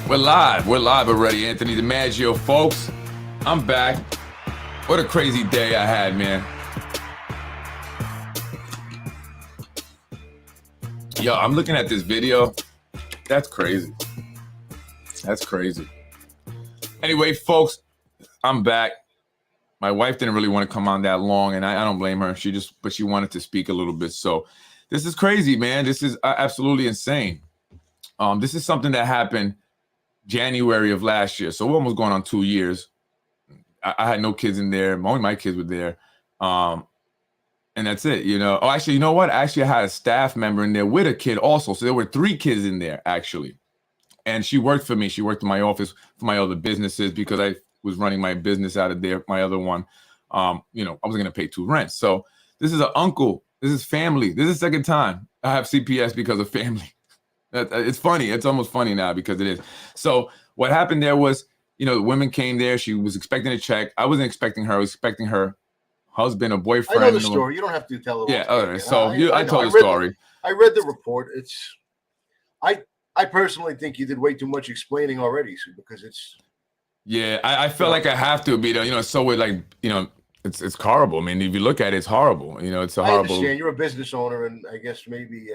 We're live. We're live already. Anthony DiMaggio, folks. I'm back. What a crazy day I had, man. Yo, I'm looking at this video. That's crazy. That's crazy. Anyway, folks, I'm back. My wife didn't really want to come on that long, and I don't blame her. But she wanted to speak a little bit. So this is crazy, man. This is absolutely insane. This is something that happened January of last year. So we're almost going on 2 years. I had no kids in there. Only my kids were there. And that's it, you know. Oh, actually, you know what? Actually, I had a staff member in there with a kid also. So there were 3 kids in there, actually. And she worked for me. She worked in my office for my other businesses because I was running my business out of there, my other one. You know, I wasn't going to pay 2 rents. So this is an uncle. This is family. This is the second time I have CPS because of family. It's funny. It's almost funny now because it is. So what happened there was, you know, the women came there. She was expecting a check. I wasn't expecting her. I was expecting her husband or boyfriend. I know the story. You don't have to tell it. Yeah. All right. So I told the story. I read the report. I personally think you did way too much explaining already, Sue, because it's. Yeah, I feel like I have to be there. You know, so we're like, you know, it's horrible. I mean, if you look at it, it's horrible. You know, it's a horrible. I understand. You're a business owner, and I guess maybe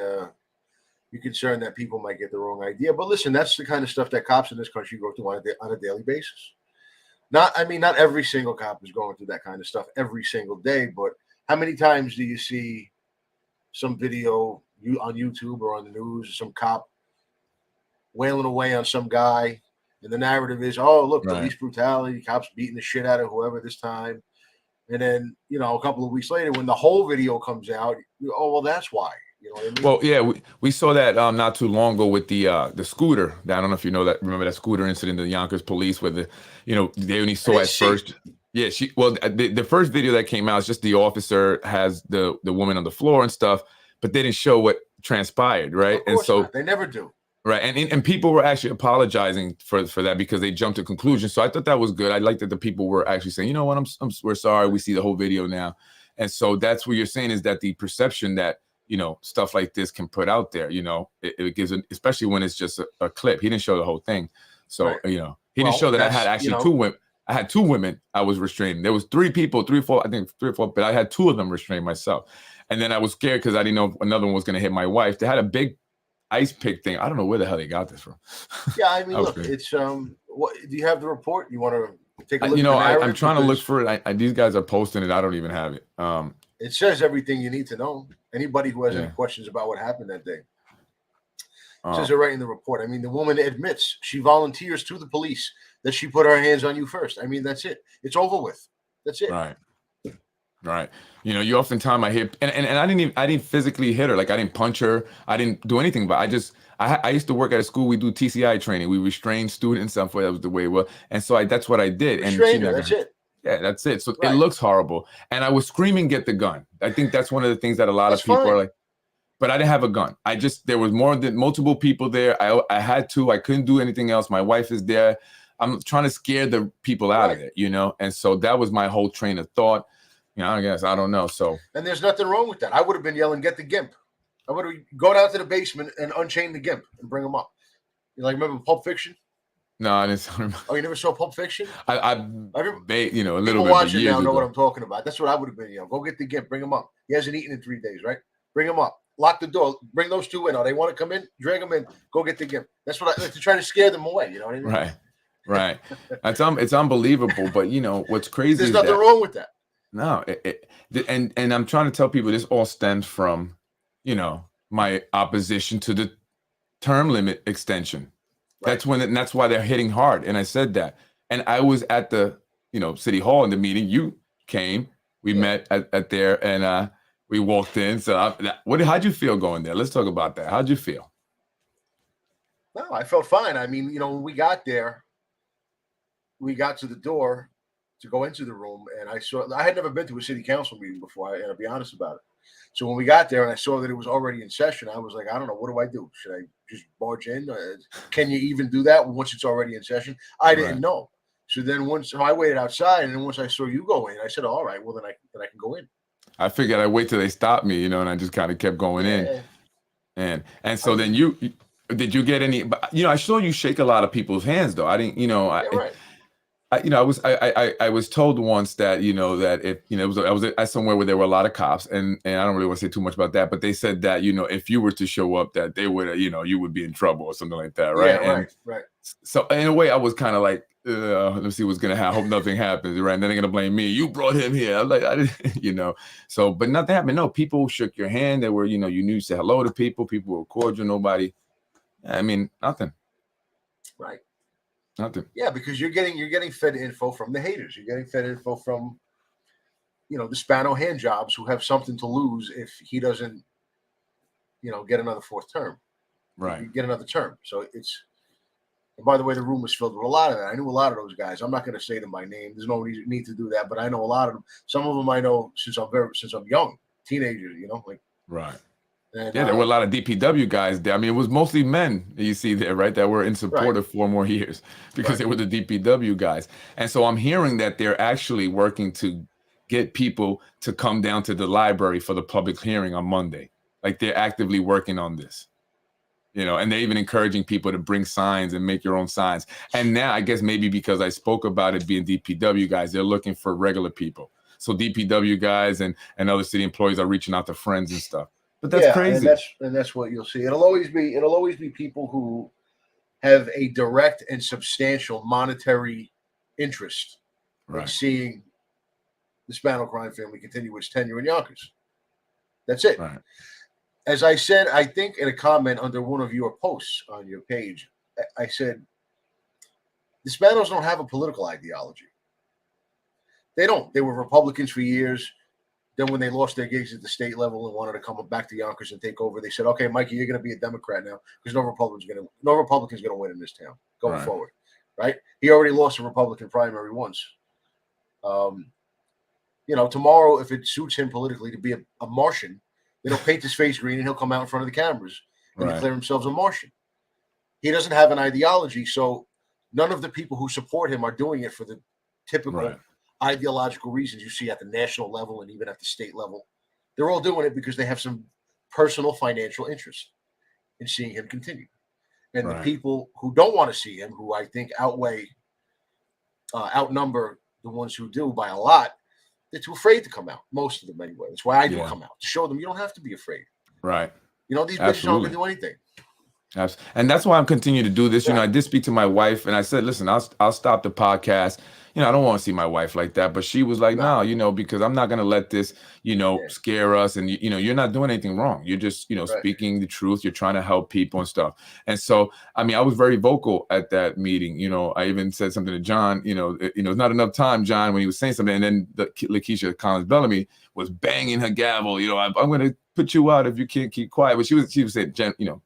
you're concerned that people might get the wrong idea. But listen, that's the kind of stuff that cops in this country go through on a daily basis. Not every single cop is going through that kind of stuff every single day, but how many times do you see some video on YouTube or on the news, some cop wailing away on some guy, and the narrative is, oh, look, police brutality, cops beating the shit out of whoever this time. And then, you know, a couple of weeks later, when the whole video comes out, oh, well, that's why. You know what I mean? Well, yeah, we saw that not too long ago with the scooter. I don't know if you know that. Remember that scooter incident, the Yonkers police, where they only saw at first. Yeah, the first video that came out is just the officer has the woman on the floor and stuff, but they didn't show what transpired, right? And so they never do. Right, and people were actually apologizing for that because they jumped to conclusions. So I thought that was good. I liked that the people were actually saying, you know what, we're sorry. We see the whole video now, and so that's what you're saying is that the perception that, you know, stuff like this can put out there, you know, it gives an, especially when it's just a clip. He didn't show the whole thing, so you know, he didn't show that I had actually 2 women. I had 2 women I was restraining. There was 3 people, 3 or 4, I think 3 or 4, but I had 2 of them restrained myself, and then I was scared because I didn't know if another one was going to hit my wife. They had a big ice pick thing. I don't know where the hell they got this from. Yeah, I mean, look, it's what do you have the report? You want to take a look? You know, I'm trying to look for it. These guys are posting it. I don't even have it. It says everything you need to know. Anybody who has any questions about what happened that day, says it right in the report. I mean, the woman admits she volunteers to the police that she put her hands on you first. I mean, that's it. It's over with. That's it. Right. You know, you oftentimes I hit, and I didn't physically hit her. Like I didn't punch her. I didn't do anything, but I used to work at a school. We do TCI training. We restrain students. That was the way it was. And so that's what I did. Restrained her, that's it. Yeah, that's it. So it looks horrible. And I was screaming, get the gun. I think that's one of the things that a lot of people are like, but I didn't have a gun. There was multiple people there. I had to, I couldn't do anything else. My wife is there. I'm trying to scare the people out of it, you know? And so that was my whole train of thought. You know, I guess, I don't know. So, and there's nothing wrong with that. I would have been yelling, get the GIMP. I would have go down to the basement and unchain the GIMP and bring him up. You like, remember Pulp Fiction? No, I didn't. Oh, you never saw Pulp Fiction? I you know, a little bit. Watch it now, know what I'm talking about. That's what I would have been. You know, go get the GIMP, bring him up. He hasn't eaten in 3 days, right? Bring him up. Lock the door. Bring those 2 in. Oh, they want to come in? Drag them in. Go get the GIMP. That's what I like to try to scare them away. You know what I mean? Right. It's unbelievable. But you know what's crazy? There's nothing wrong with that. No, and I'm trying to tell people this all stems from, you know, my opposition to the term limit extension. That's that's why they're hitting hard. And I said that. And I was at the, you know, City Hall in the meeting. You came. We met at there, and we walked in. So how'd you feel going there? Let's talk about that. How'd you feel? No, I felt fine. I mean, you know, when we got there, we got to the door to go into the room, and I had never been to a city council meeting before, and I'll be honest about it. So when we got there and I saw that it was already in session, I was like, I don't know, what do I do? Should I just barge in? Can you even do that once it's already in session? I didn't know. So then I waited outside, and then once I saw you go in, I said, all right, well then I can go in. I figured I'd wait till they stopped me, you know, and I just kind of kept going in. And so then Did you get any? I saw you shake a lot of people's hands, though. I didn't, Yeah, right. I was told once that that if I was at somewhere where there were a lot of cops, and I don't really want to say too much about that, but they said that if you were to show up, that they would you would be in trouble or something like that, Yeah, right? And right. so in a way, I was kind of like, let's see what's gonna happen. Hope nothing happens, right? And then they're gonna blame me. You brought him here. I'm like, I didn't, So, but nothing happened. No, people shook your hand. They were, you knew you said hello to people. People were cordial. Nobody. I mean, nothing. Right. Nothing. Yeah, because you're getting fed info from the haters. You're getting fed info from, the Spano hand jobs who have something to lose if he doesn't, get another fourth term. Right. Get another term. So it's. And by the way, the room was filled with a lot of that. I knew a lot of those guys. I'm not going to say them by name. There's no need to do that. But I know a lot of them. Some of them I know since I'm young, teenagers. Right. And, yeah, there were a lot of DPW guys there. I mean, it was mostly men that you see there, right? That were in support of 4 more years because they were the DPW guys. And so I'm hearing that they're actually working to get people to come down to the library for the public hearing on Monday. Like they're actively working on this, and they're even encouraging people to bring signs and make your own signs. And now I guess maybe because I spoke about it being DPW guys, they're looking for regular people. So DPW guys and other city employees are reaching out to friends and stuff. But that's crazy. And that's what you'll see. It'll always be people who have a direct and substantial monetary interest in seeing the Spano crime family continue its tenure in Yonkers. That's it. Right. As I said, I think in a comment under one of your posts on your page, I said, the Spanos don't have a political ideology. They don't. They were Republicans for years. Then when they lost their gigs at the state level and wanted to come back to Yonkers and take over, they said, "Okay, Mikey, you're going to be a Democrat now because no Republican's going to win in this town going forward." Right? He already lost a Republican primary once. Tomorrow, if it suits him politically to be a Martian, then he'll paint his face green and he'll come out in front of the cameras and declare himself a Martian. He doesn't have an ideology, so none of the people who support him are doing it for the typical ideological reasons you see at the national level and even at the state level. They're all doing it because they have some personal financial interest in seeing him continue. And the people who don't want to see him, who I think outnumber the ones who do by a lot, they're too afraid to come out. Most of them anyway. That's why I do come out, to show them you don't have to be afraid. Right. These bitches aren't going to do anything. And that's why I'm continuing to do this. I did speak to my wife and I said, listen, I'll stop the podcast. I don't want to see my wife like that. But she was like, no, because I'm not going to let this, scare us. And, you're not doing anything wrong. You're just, speaking the truth. You're trying to help people and stuff. And so, I mean, I was very vocal at that meeting. I even said something to John, it's not enough time, John, when he was saying something. And then Lakeisha Collins-Bellamy was banging her gavel. I'm going to put you out if you can't keep quiet. But she was saying,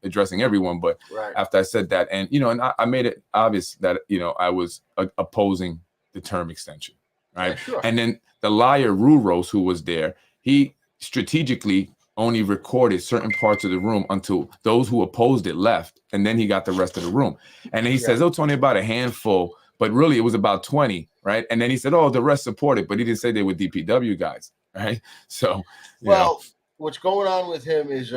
addressing everyone. But after I said that, and and I made it obvious that I was opposing the term extension, right? Yeah, sure. And then the liar Ruros, who was there, he strategically only recorded certain parts of the room until those who opposed it left, and then he got the rest of the room. And then he says, "Oh, it's only about a handful," but really it was about 20, right? And then he said, "Oh, the rest supported," but he didn't say they were DPW guys, right? So, what's going on with him is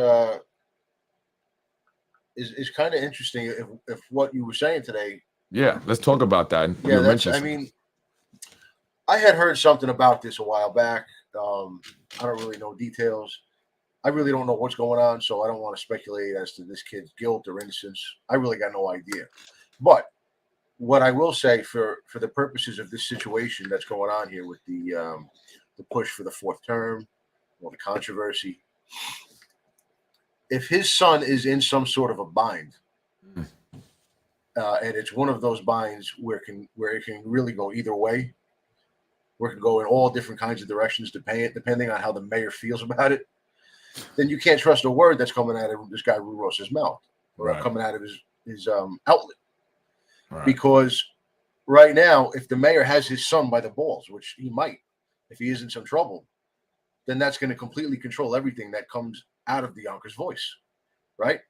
kind of interesting. If what you were saying today, let's talk about that. I mean, I had heard something about this a while back. I don't really know details. I really don't know what's going on, so I don't want to speculate as to this kid's guilt or innocence. I really got no idea. But what I will say, for the purposes of this situation that's going on here with the push for the fourth term or the controversy, if his son is in some sort of a bind, and it's one of those binds where it can really go either way, where it can go in all different kinds of directions depending on how the mayor feels about it, then you can't trust a word that's coming out of this guy Ruros's mouth or coming out of his outlet. Because right now, if the mayor has his son by the balls, which he might, if he is in some trouble, then that's going to completely control everything that comes out of the Yonkers voice, right?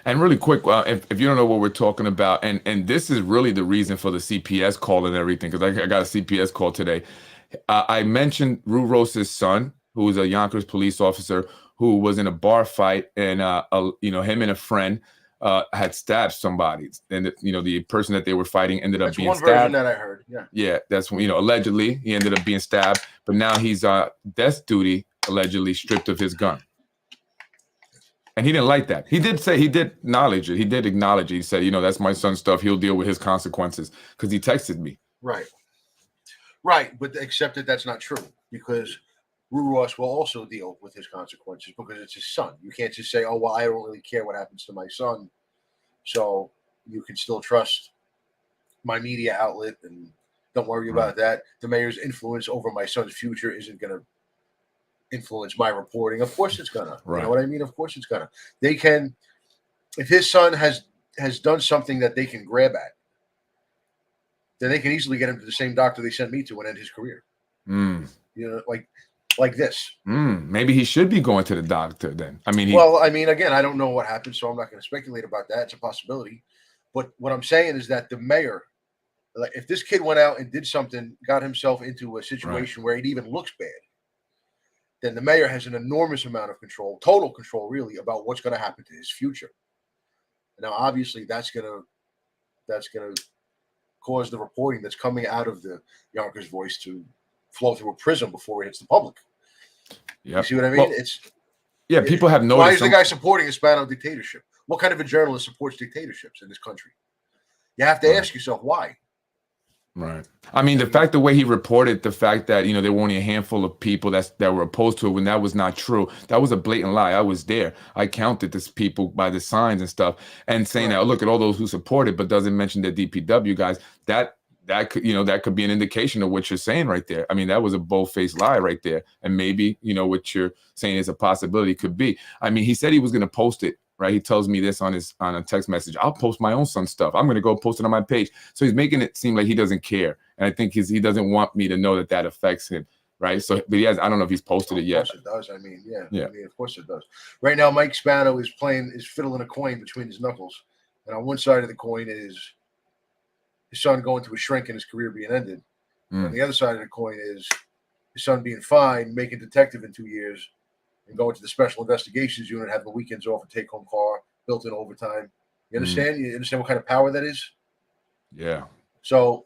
And really quick, if you don't know what we're talking about, and this is really the reason for the CPS call and everything, because I got a CPS call today. I mentioned Ruros's son, who is a Yonkers police officer who was in a bar fight, and him and a friend had stabbed somebody, and the person that they were fighting ended up That's being one stabbed. version that I heard. Yeah. Yeah, that's when, allegedly he ended up being stabbed, but now he's death duty, allegedly stripped of his gun. And he didn't like that. He did acknowledge it. He did acknowledge it. He said, that's my son's stuff. He'll deal with his consequences, because he texted me. Right. Right. But except that's not true, because Rue Ross will also deal with his consequences because it's his son. You can't just say, oh, well, I don't really care what happens to my son, so you can still trust my media outlet and don't worry about that. The mayor's influence over my son's future isn't going to influence my reporting. Of course it's gonna. Right. You know what I mean? Of course it's gonna. They can, if his son has done something that they can grab at, then they can easily get him to the same doctor they sent me to and end his career. Like this. Maybe he should be going to the doctor then. Again, I don't know what happened, so I'm not going to speculate about that. It's a possibility. But what I'm saying is that the mayor, like, if this kid went out and did something, got himself into a situation where it even looks bad, then the mayor has an enormous amount of control, total control, really, about what's going to happen to his future. Now, obviously, that's going to cause the reporting that's coming out of the Yonkers Voice to flow through a prism before it hits the public. You see what I mean? Well, people have noticed. Why is the guy supporting a Spano dictatorship? What kind of a journalist supports dictatorships in this country? You have to ask yourself why. Right. The way he reported the fact that, there were only a handful of people that were opposed to it, when that was not true. That was a blatant lie. I was there. I counted these people by the signs and stuff, and saying that, look at all those who support it, but doesn't mention the DPW guys. That could be an indication of what you're saying right there. That was a bold-faced lie right there. And maybe, what you're saying is a possibility, could be. He said he was going to post it, right? He tells me this on a text message. I'll post my own son's stuff. I'm going to go post it on my page. So he's making it seem like he doesn't care. And I think he doesn't want me to know that affects him, right? So, but I don't know if he's posted it yet. Of course it does. Yeah. Of course it does. Right now, Mike Spano is fiddling a coin between his knuckles. And on one side of the coin is his son going to a shrink and his career being ended. And the other side of the coin is his son being fine, making detective in 2 years, and going to the Special Investigations Unit, having the weekends off, a take-home car, built-in overtime. You understand? You understand what kind of power that is? Yeah. So,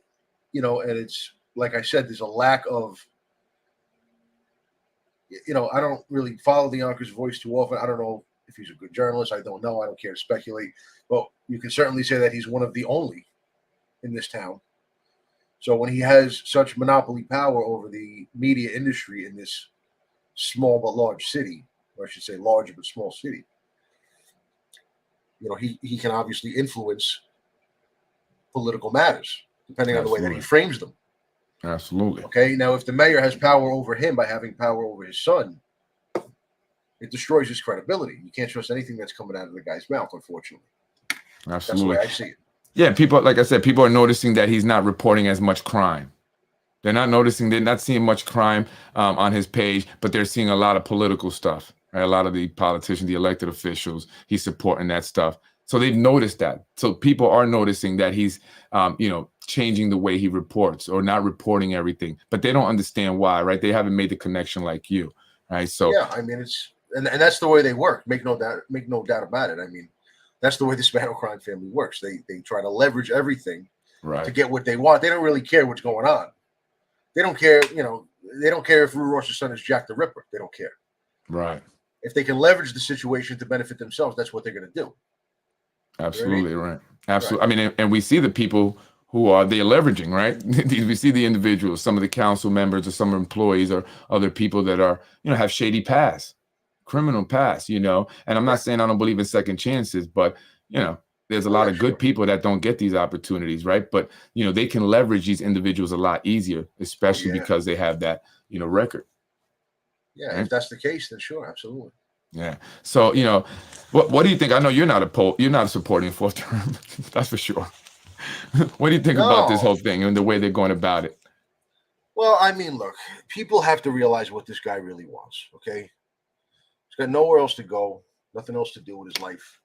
and it's, like I said, there's a lack of, I don't really follow the Yonkers Voice too often. I don't know if he's a good journalist. I don't know. I don't care to speculate. But you can certainly say that he's one of the only in this town. So when he has such monopoly power over the media industry in this small but large city, or I should say large but small city, he can obviously influence political matters depending on the way that he frames them. Absolutely. Okay. Now, if the mayor has power over him by having power over his son, it destroys his credibility. You can't trust anything that's coming out of the guy's mouth, unfortunately. Absolutely. That's the way I see it. Yeah, people, like I said, people are noticing that he's not reporting as much crime. They're not seeing much crime on his page, but they're seeing a lot of political stuff. Right? A lot of the politicians, the elected officials, he's supporting that stuff. So they've noticed that. So people are noticing that he's, changing the way he reports or not reporting everything, but they don't understand why, right? They haven't made the connection like you, right? So yeah, it's and that's the way they work. Make no doubt about it. That's the way the Spano crime family works. They try to leverage everything to get what they want. They don't really care what's going on. They don't care, they don't care if Rue Ross's son is Jack the Ripper. They don't care. Right. If they can leverage the situation to benefit themselves, that's what they're going to do. Absolutely, right. Absolutely. Right. And we see the people who are they leveraging, right? We see the individuals, some of the council members or some employees or other people that are, have shady past, criminal past, and I'm not saying I don't believe in second chances, but, there's a lot of good people that don't get these opportunities, right? But, they can leverage these individuals a lot easier, especially because they have that, record. Yeah, right? If that's the case, then sure, absolutely. Yeah. So, what do you think? I know you're not supporting fourth term, that's for sure. What do you think about this whole thing and the way they're going about it? Well, look, people have to realize what this guy really wants, okay? He's got nowhere else to go, nothing else to do with his life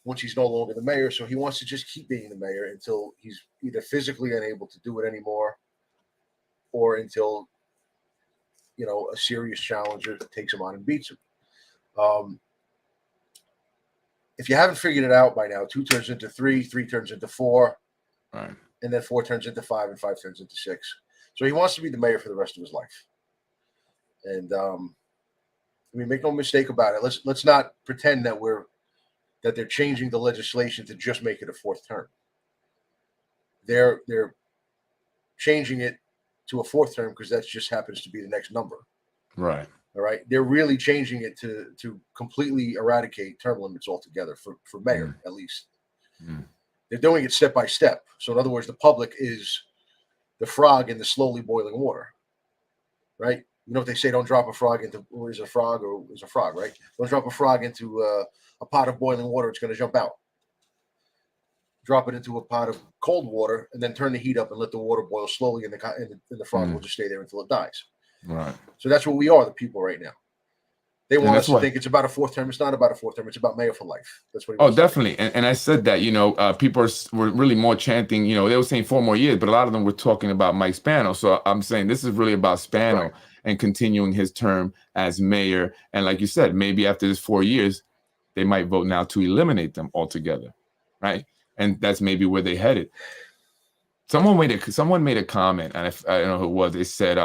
once he's no longer the mayor. So he wants to just keep being the mayor until he's either physically unable to do it anymore or until, a serious challenger takes him on and beats him. If you haven't figured it out by now, 2 turns into 3, 3 turns into 4, Right. and then 4 turns into 5, and 5 turns into 6. So he wants to be the mayor for the rest of his life. And make no mistake about it. Let's not pretend that they're changing the legislation to just make it a 4th term. They're changing it to a 4th term because that just happens to be the next number. Right. All right. They're really changing it to completely eradicate term limits altogether for mayor, at least. They're doing it step by step. So in other words, the public is the frog in the slowly boiling water. Right? You know what they say, don't drop a frog into a frog, right? Don't drop a frog into a pot of boiling water, it's going to jump out. Drop it into a pot of cold water and then turn the heat up and let the water boil slowly, and the frog will just stay there until it dies. Right. So that's what we are, the people right now. They want us to think it's about a 4th term. It's not about a 4th term. It's about mayor for life. That's what. Definitely. And I said that, people were really more chanting, they were saying 4 more years, but a lot of them were talking about Mike Spano. So I'm saying this is really about Spano and continuing his term as mayor. And like you said, maybe after this 4 years, they might vote now to eliminate them altogether. Right. And that's maybe where they headed. Someone made a comment, and I don't know who it was. They said,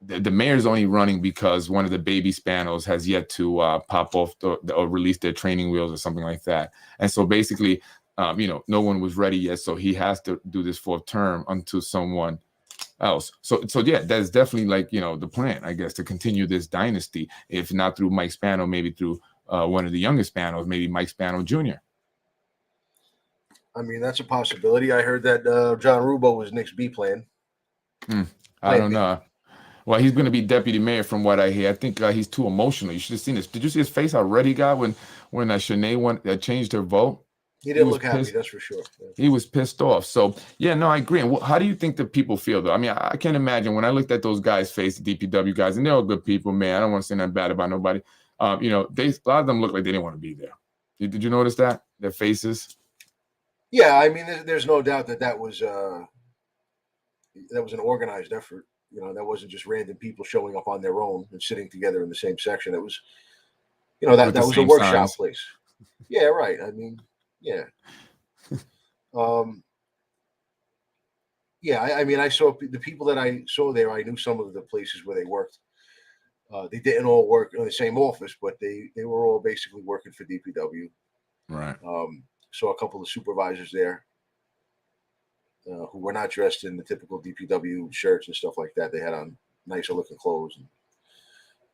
the mayor's only running because one of the baby Spanos has yet to pop off or release their training wheels or something like that. And so basically, no one was ready yet. So he has to do this 4th term until someone else. So yeah, that's definitely the plan, I guess, to continue this dynasty. If not through Mike Spano, maybe through one of the youngest Spanos, maybe Mike Spano Jr. I mean, that's a possibility. I heard that John Rubo was Nick's B plan. I don't know. Well, he's going to be deputy mayor from what I hear. I think he's too emotional. You should have seen this. Did you see his face, how red he got when Shanae changed her vote? He didn't look happy, that's for sure. Yeah. He was pissed off. So, yeah, no, I agree. And how do you think the people feel, though? I mean, I can't imagine when I looked at those guys' face, the DPW guys, and they're all good people, man. I don't want to say nothing bad about nobody. A lot of them look like they didn't want to be there. Did you notice that? Their faces? Yeah, I mean, there's no doubt that was an organized effort. That wasn't just random people showing up on their own and sitting together in the same section. It was, that was a workshop place. Yeah, right. I mean, yeah. I mean, I saw the people that I saw there. I knew some of the places where they worked. They didn't all work in the same office, but they were all basically working for DPW. Right. Saw a couple of supervisors there who were not dressed in the typical DPW shirts and stuff like that. They had on nicer looking clothes,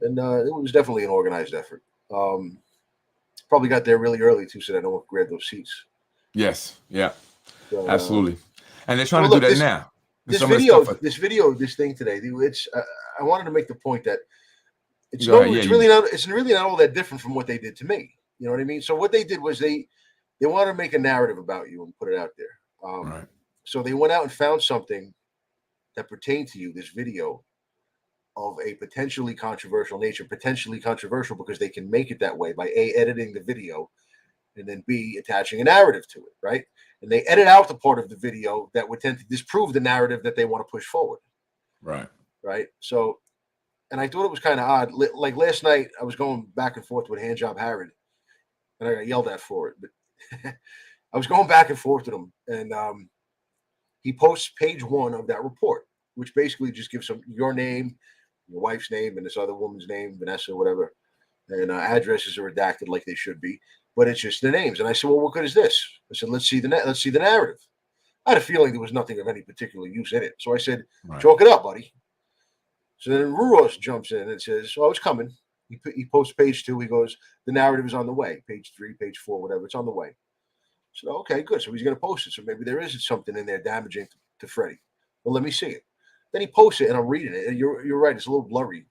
and it was definitely an organized effort. Probably got there really early too, so that no one could grab those seats. Yes, yeah, so, absolutely. And they're trying to do that now. This thing today, it's. I wanted to make the point that it's really not all that different from what they did to me. You know what I mean? So what they did was they wanted to make a narrative about you and put it out there. Right. So they went out and found something that pertained to you, this video of a potentially controversial nature, potentially controversial because they can make it that way by A, editing the video, and then B, attaching a narrative to it, right? And they edit out the part of the video that would tend to disprove the narrative that they want to push forward. Right. Right. So, and I thought it was kind of odd. Like last night, I was going back and forth with Handjob Harrod, and I got yelled at for it, but I was going back and forth with him, and he posts page 1 of that report, which basically just gives your name, your wife's name, and this other woman's name, Vanessa, whatever, and addresses are redacted like they should be, but it's just the names. And I said, well, what good is this? I said, let's see the narrative. I had a feeling there was nothing of any particular use in it, so I said, chalk it up, buddy. So then Ruros jumps in and says, oh, it's coming. He posts page 2. He goes, the narrative is on the way. Page 3, page 4, whatever, it's on the way. So, okay, good. So he's going to post it. So maybe there is something in there damaging to Freddie. Well, let me see it. Then he posts it, and I'm reading it. And you're right. It's a little blurry.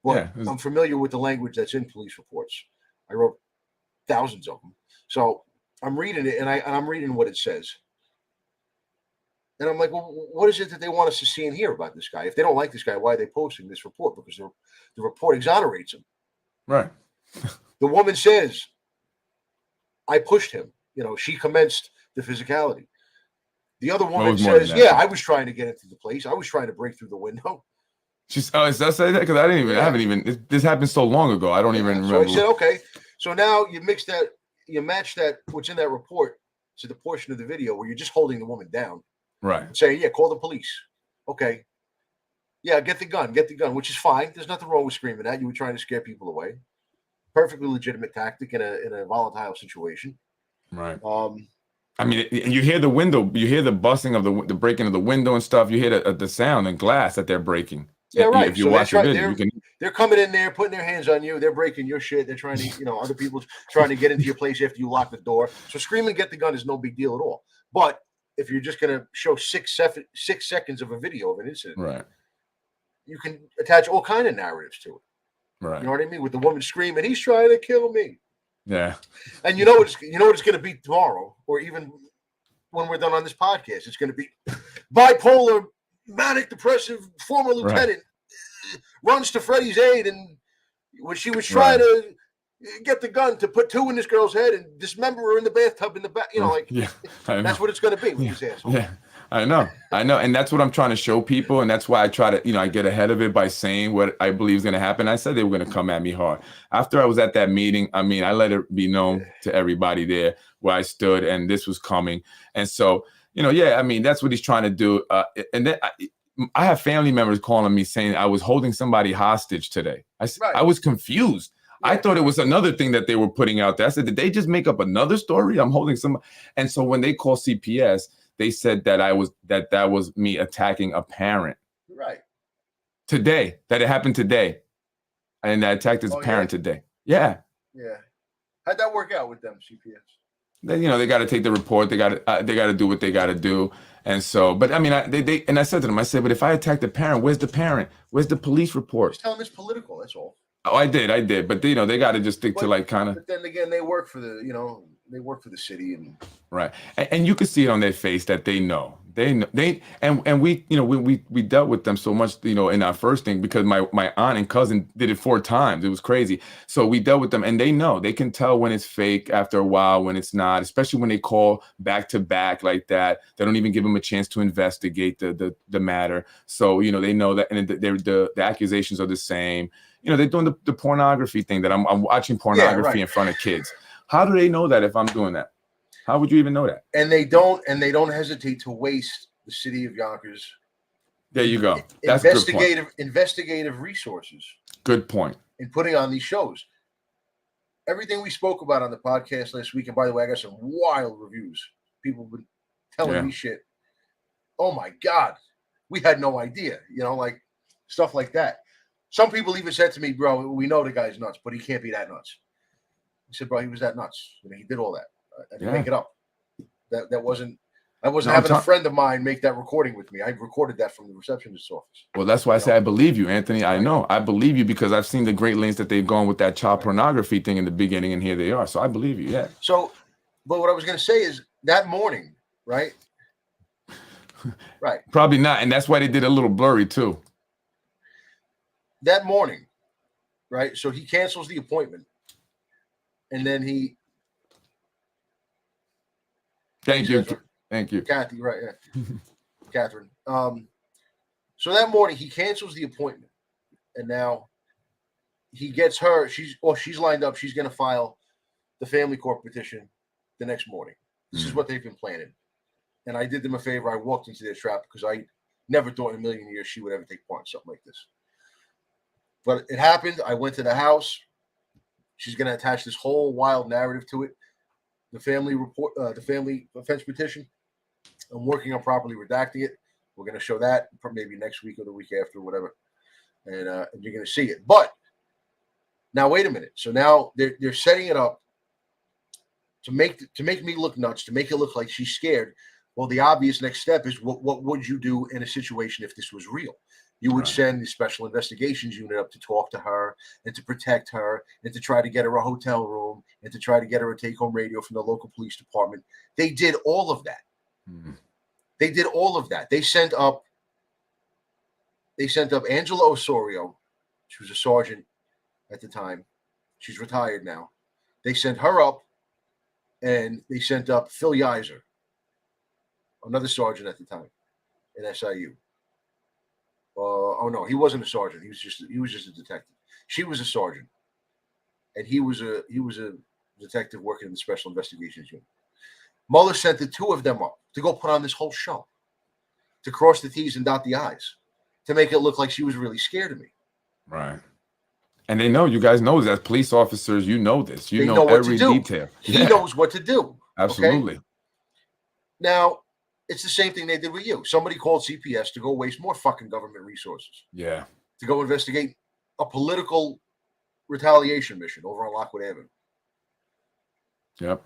But I'm familiar with the language that's in police reports. I wrote thousands of them. So I'm reading it, and I'm reading what it says. And I'm like, well, what is it that they want us to see and hear about this guy? If they don't like this guy, why are they posting this report? Because the report exonerates him. Right. The woman says, I pushed him. She commenced the physicality. The other woman says, I was trying to get into the place. I was trying to break through the window. It does say that because I didn't even. I haven't even. This happened so long ago. I don't even remember. So he said, okay. So now you match that what's in that report to the portion of the video where you're just holding the woman down, Right? and saying, yeah, call the police. Okay. Yeah, get the gun, which is fine. There's nothing wrong with screaming that. You were trying to scare people away. Perfectly legitimate tactic in a volatile situation. Right. I mean, you hear the window, you hear the busting of the breaking of the window and stuff. You hear the sound and glass that they're breaking. Yeah, right. If you watch the video, they're coming in there, putting their hands on you. They're breaking your shit. They're trying to, other people trying to get into your place after you lock the door. So screaming, get the gun is no big deal at all. But if you're just going to show 6 seconds of a video of an incident, right, you can attach all kind of narratives to it. Right. You know what I mean? With the woman screaming, he's trying to kill me. Yeah. And you know what it's going to be tomorrow, or even when we're done on this podcast. It's going to be bipolar, manic depressive former lieutenant runs to Freddie's aid, and when she was trying to get the gun to put 2 in this girl's head and dismember her in the bathtub in the back, that's what it's going to be with these assholes. Yeah. I know, and that's what I'm trying to show people, and that's why I try to, I get ahead of it by saying what I believe is going to happen. I said they were going to come at me hard. After I was at that meeting, I mean, I let it be known to everybody there where I stood, and this was coming. And so, I mean, that's what he's trying to do. And then I have family members calling me saying I was holding somebody hostage today. I was confused. I thought it was another thing that they were putting out there. I said, did they just make up another story? I'm holding somebody. And so when they call CPS, they said that that was me attacking a parent. Right. Today, that it happened today. And I attacked his parent today. Yeah. Yeah. How'd that work out with them, CPS? They got to take the report. They got to do what they got to do. And so, but I mean, I said to them, I said, but if I attack the parent, where's the parent? Where's the police report? Just tell them it's political. That's all. Oh, I did. But they got to just stick to like kind of. But then again, they work for the city and. Right, and you can see it on their face that they know. And we dealt with them so much, in our first thing, because my aunt and cousin did it 4 times. It was crazy. So we dealt with them, and they know. They can tell when it's fake after a while, when it's not, especially when they call back to back like that. They don't even give them a chance to investigate the matter. So they know that, and the accusations are the same. They're doing the pornography thing, that I'm watching pornography in front of kids. How do they know that if I'm doing that? How would you even know that? And they don't hesitate to waste the city of Yonkers. There you go. That's investigative resources. Good point. In putting on these shows. Everything we spoke about on the podcast last week, and by the way, I got some wild reviews. People have been telling me shit. Oh my God. We had no idea, like stuff like that. Some people even said to me, bro, we know the guy's nuts, but he can't be that nuts. I said, bro, he was that nuts. He did all that. I didn't make it up. That wasn't. I wasn't having a friend of mine make that recording with me. I recorded that from the receptionist's office. Well, that's why I say I believe you, Anthony. I know. I believe you because I've seen the great lengths that they've gone with that child pornography thing in the beginning, and here they are. So I believe you, yeah. So, but what I was going to say is that morning, right? Right. Probably not, and that's why they did a little blurry too. That morning, right? So he cancels the appointment, and then he. Thank you, Kathy. Right, yeah, Catherine. So that morning he cancels the appointment, and now he gets her. She's lined up. She's going to file the family court petition the next morning. This is what they've been planning, and I did them a favor. I walked into their trap because I never thought in a million years she would ever take part in something like this. But it happened. I went to the house. She's going to attach this whole wild narrative to it. The family report, the family offense petition. I'm working on properly redacting it. We're going to show that maybe next week or the week after, or whatever, and you're going to see it. But now, wait a minute. So now they're setting it up to make me look nuts, to make it look like she's scared. Well, the obvious next step is what would you do in a situation if this was real? You would send the special investigations unit up to talk to her and to protect her and to try to get her a hotel room and to try to get her a take-home radio from the local police department. They did all of that. They did all of that. They sent up Angela Osorio. She was a sergeant at the time. She's retired now. They sent her up, and they sent up Phil Yiser, another sergeant at the time in SIU. Oh no, he wasn't a sergeant. He was just a detective. She was a sergeant, and he was a detective working in the Special Investigations Unit. Mueller sent the two of them up to go put on this whole show, to cross the T's and dot the I's, to make it look like she was really scared of me. Right. And they know, you guys know as police officers, you know this. You they know what every to do. detail. He knows what to do. Absolutely. Okay? Now, it's the same thing they did with you. Somebody called CPS to go waste more fucking government resources. Yeah. To go investigate a political retaliation mission over on Lockwood Avenue. Yep.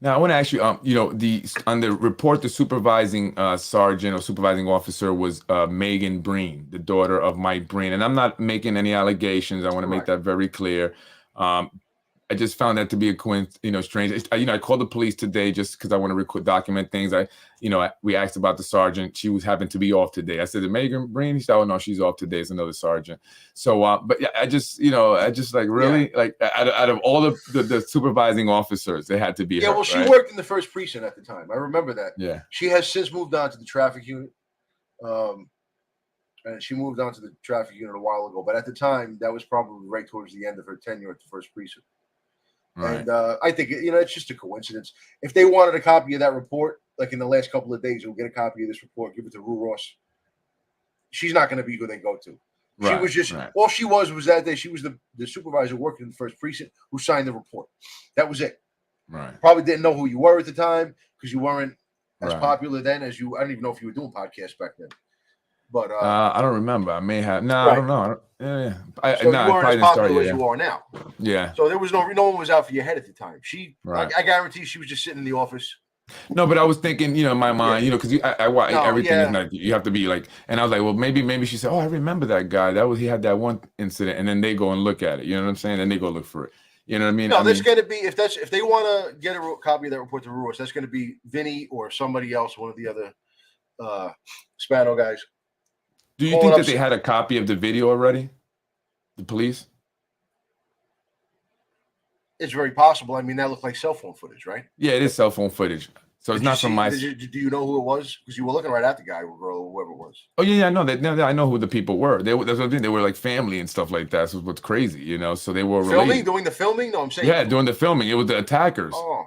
Now I want to ask you, on the report, the supervising sergeant or supervising officer was Megan Breen, the daughter of Mike Breen, and I'm not making any allegations. I want to make that very clear. I just found that to be a strange. I called the police today just because I want to document things. We asked about the sergeant. She happened to be off today. I said, "Is Megan Breen?" He said, "Oh no, she's off today. It's another sergeant." So, but yeah, I just like really like out of all the supervising officers, they had to be. Yeah, her, well, she right? worked in the first precinct at the time. I remember that. Yeah. She has since moved on to the traffic unit. And she moved on to the traffic unit a while ago. But at the time, that was probably right towards the end of her tenure at the first precinct. Right. And I think, it's just a coincidence. If they wanted a copy of that report, like in the last couple of days, we'll get a copy of this report, give it to Rue Ross. She's not going to be who they go to. She was just, all she was that day, she was the supervisor working in the first precinct who signed the report. That was it. Right. Probably didn't know who you were at the time because you weren't as popular then as you, I don't even know if you were doing podcasts back then. But I don't remember. I may have. No, I don't know. Yeah. So you weren't as popular as you are now. Yeah. So there was no one was out for your head at the time. I guarantee she was just sitting in the office. No, but I was thinking, in my mind, because I watch everything is like you have to be like, and I was like, well, maybe she said, oh, I remember that guy. He had that one incident, and then they go and look at it. You know what I'm saying? And they go look for it. You know what I mean? No, there's going to be if they want to get a copy of that report to Ruiz, that's going to be Vinny or somebody else, one of the other Spano guys. Do you think that they had a copy of the video already? The police? It's very possible. I mean, that looked like cell phone footage, right? Yeah, it is cell phone footage. So it's not from my. Do you know who it was? Because you were looking right at the guy or girl or whoever it was. Oh yeah, I know that. I know who the people were. That's what I'm saying. They were like family and stuff like that. So what's crazy, So they were filming, doing the filming. No, I'm saying. Yeah, doing the filming. It was the attackers. Oh,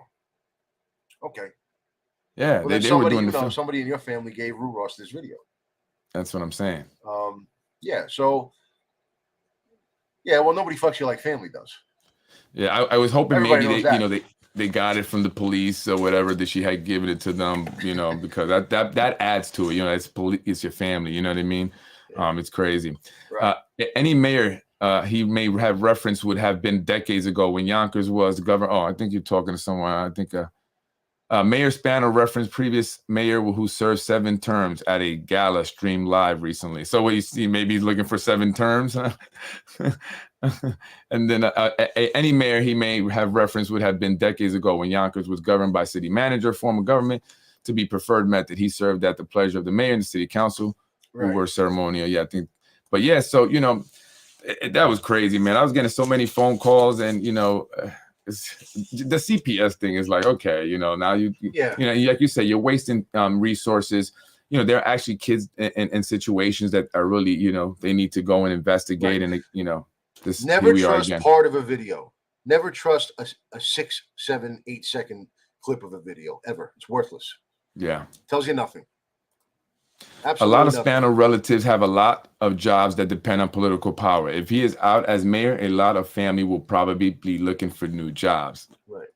okay. Yeah, well, they were doing the film. Somebody in your family gave Rue Ross this video. That's what I'm saying. Yeah. So. Yeah. Well, nobody fucks you like family does. Yeah, I was hoping maybe they got it from the police or whatever that she had given it to them, because that adds to it. It's your family. You know what I mean? Yeah. It's crazy. Right. Any mayor he may have referenced would have been decades ago when Yonkers was the governor. Oh, I think you're talking to someone. I think Mayor Spano referenced previous mayor who served 7 terms at a gala streamed live recently. So what you see, maybe he's looking for 7 terms. Huh? And then any mayor he may have referenced would have been decades ago when Yonkers was governed by city manager, form of government to be preferred method. He served at the pleasure of the mayor and the city council, who were ceremonial. Yeah, I think. But yeah, so that was crazy, man. I was getting so many phone calls, and the CPS thing is like, okay, now like you say, you're wasting resources. There are actually kids in situations that are really, they need to go and investigate, and this. Never trust part of a video. Never trust a 6, 7, 8 second clip of a video ever. It's worthless. Yeah, tells you nothing. Absolutely a lot of Spano relatives have a lot of jobs that depend on political power. If he is out as mayor, a lot of family will probably be looking for new jobs. Right.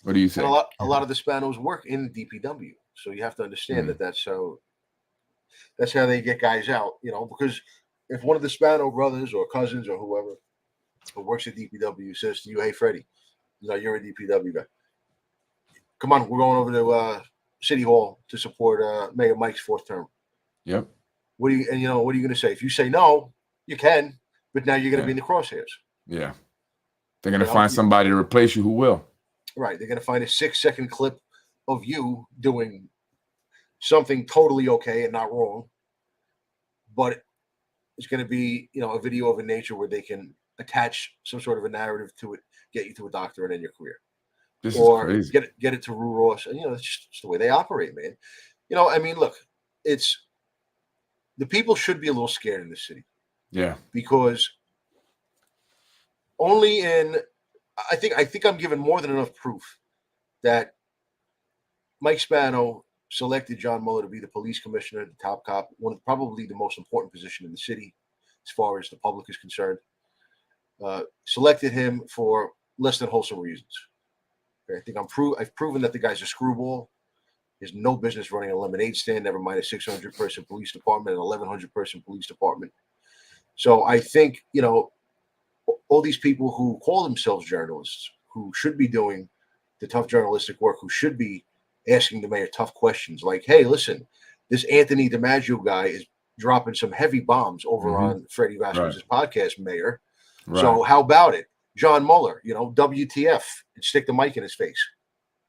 What do you say? And a lot of the Spanos work in DPW, so you have to understand that's how they get guys out. Because if one of the Spano brothers or cousins or whoever who works at DPW says to you, "Hey, Freddie, you're a DPW guy. Come on, we're going over to City Hall to support Mayor Mike's 4th term." Yep. What are you going to say? If you say no, you can, but now you're going to be in the crosshairs. Yeah. They're going to find somebody to replace you who will. Right. They're going to find a 6-second clip of you doing something totally okay and not wrong, but it's going to be, a video of a nature where they can attach some sort of a narrative to it, get you to a doctor and end your career. This or is crazy. Get it to Rue Ross. And, it's just the way they operate, man. I mean, look, it's the people should be a little scared in this city. Yeah. Because I think I'm given more than enough proof that Mike Spano selected John Mueller to be the police commissioner, the top cop, probably the most important position in the city as far as the public is concerned. Selected him for less than wholesome reasons. Okay, I think I've proven that the guy's a screwball. He has no business running a lemonade stand, never mind a 600-person police department, an 1,100-person police department. So I think, all these people who call themselves journalists, who should be doing the tough journalistic work, who should be asking the mayor tough questions like, hey, listen, this Anthony DiMaggio guy is dropping some heavy bombs over on Freddie Vasquez's podcast, Mayor. Right. So how about it? John Mueller, WTF, and stick the mic in his face.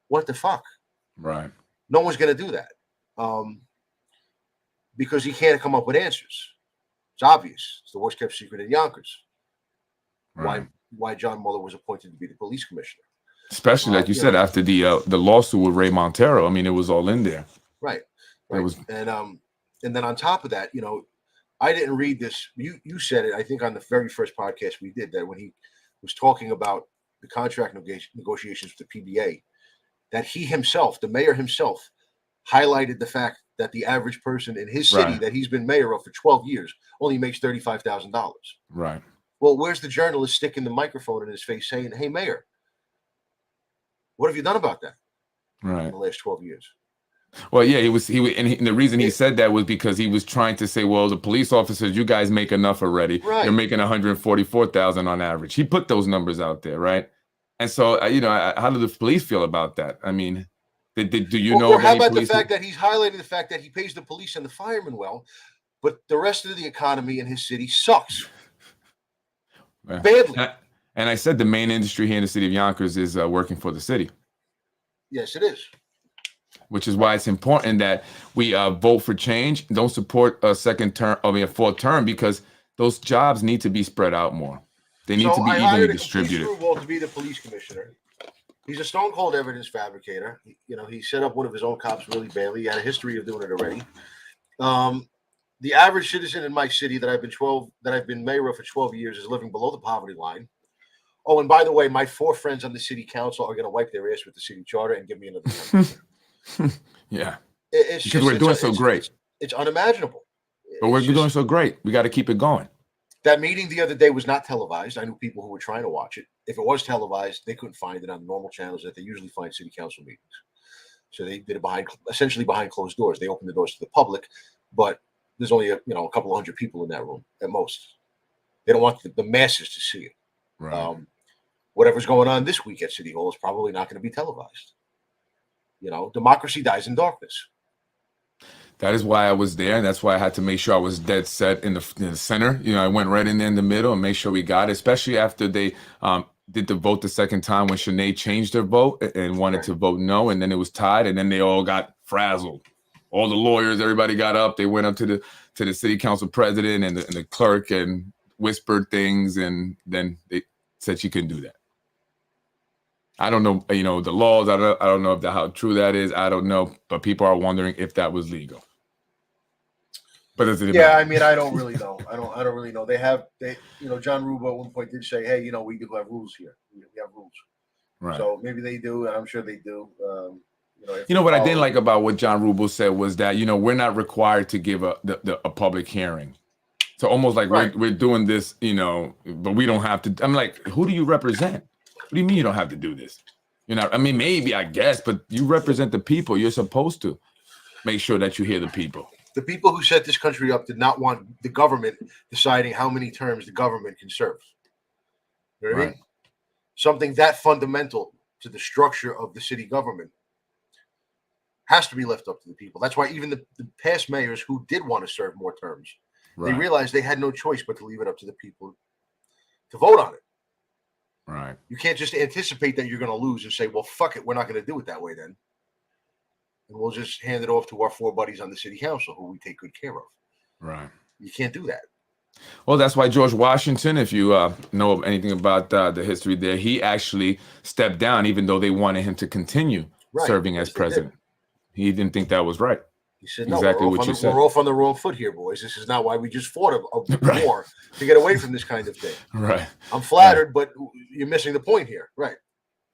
What the fuck? Right. No one's going to do that because he can't come up with answers. It's obvious. It's the worst kept secret in Yonkers. Right. Why John Mueller was appointed to be the police commissioner. Especially, like you said, after the lawsuit with Ray Montero. I mean, it was all in there. Right. It was, and then on top of that, I didn't read this. You said it, I think, on the very first podcast we did, that when he was talking about the contract negotiations with the PBA, that he himself, the mayor himself, highlighted the fact that the average person in his city that he's been mayor of for 12 years only makes $35,000. Right. Well, where's the journalist sticking the microphone in his face saying, hey, Mayor, what have you done about that? Right. In the last 12 years. Well, yeah, and the reason he said that was because he was trying to say, well, the police officers, you guys make enough already. Right. You're making $144,000 on average. He put those numbers out there, right? And so, how do the police feel about that? I mean, do you know? Or how about the fact that he's highlighting the fact that he pays the police and the firemen well, but the rest of the economy in his city sucks badly. And I said the main industry here in the city of Yonkers is working for the city. Yes, it is. Which is why it's important that we vote for change. Don't support a fourth term, because those jobs need to be spread out more. They need to be evenly distributed. To be the police commissioner. He's a stone cold evidence fabricator. He set up one of his own cops really badly. He had a history of doing it already. The average citizen in my city that I've been mayor of for 12 years is living below the poverty line. Oh, and by the way, my 4 friends on the city council are going to wipe their ass with the city charter and give me another 10%. Yeah. Because we're doing so great. It's unimaginable. But we're doing so great. We got to keep it going. That meeting the other day was not televised. I knew people who were trying to watch it. If it was televised, they couldn't find it on the normal channels that they usually find city council meetings. So they did it essentially behind closed doors. They opened the doors to the public, but there's only a couple of hundred people in that room at most. They don't want the masses to see it. Right. Whatever's going on this week at City Hall is probably not going to be televised. Democracy dies in darkness. That is why I was there, and that's why I had to make sure I was dead set in the center. I went right in there in the middle and made sure we got it, especially after they did the vote the second time when Sinead changed her vote and wanted to vote no, and then it was tied, and then they all got frazzled. All the lawyers, everybody got up. They went up to the city council president and the clerk and whispered things, and then they said she couldn't do that. I don't know, the laws. I don't know how true that is. I don't know, but people are wondering if that was legal. But I mean, I don't really know. I don't really know. They John Rubo at one point did say, hey, we do have rules here. We have rules. Right. So maybe they do, and I'm sure they do. What I didn't like about what John Rubo said was that, we're not required to give a public hearing. So almost like we're doing this, but we don't have to. I'm like, who do you represent? What do you mean you don't have to do this? Maybe, I guess, but you represent the people. You're supposed to make sure that you hear the people. The people who set this country up did not want the government deciding how many terms the government can serve. You know what I mean? Something that fundamental to the structure of the city government has to be left up to the people. That's why even the past mayors who did want to serve more terms, they realized they had no choice but to leave it up to the people to vote on it. Right. You can't just anticipate that you're going to lose and say, well, fuck it, we're not going to do it that way then. And we'll just hand it off to our 4 buddies on the city council who we take good care of. Right. You can't do that. Well, that's why George Washington, if you know anything about the history there, he actually stepped down even though they wanted him to continue serving as president. He didn't think that was right. He said, "No, exactly what you said. we're off on the wrong foot here, boys. This is not why we just fought a Right. war to get away from this kind of thing." Right. I'm flattered, but you're missing the point here, right?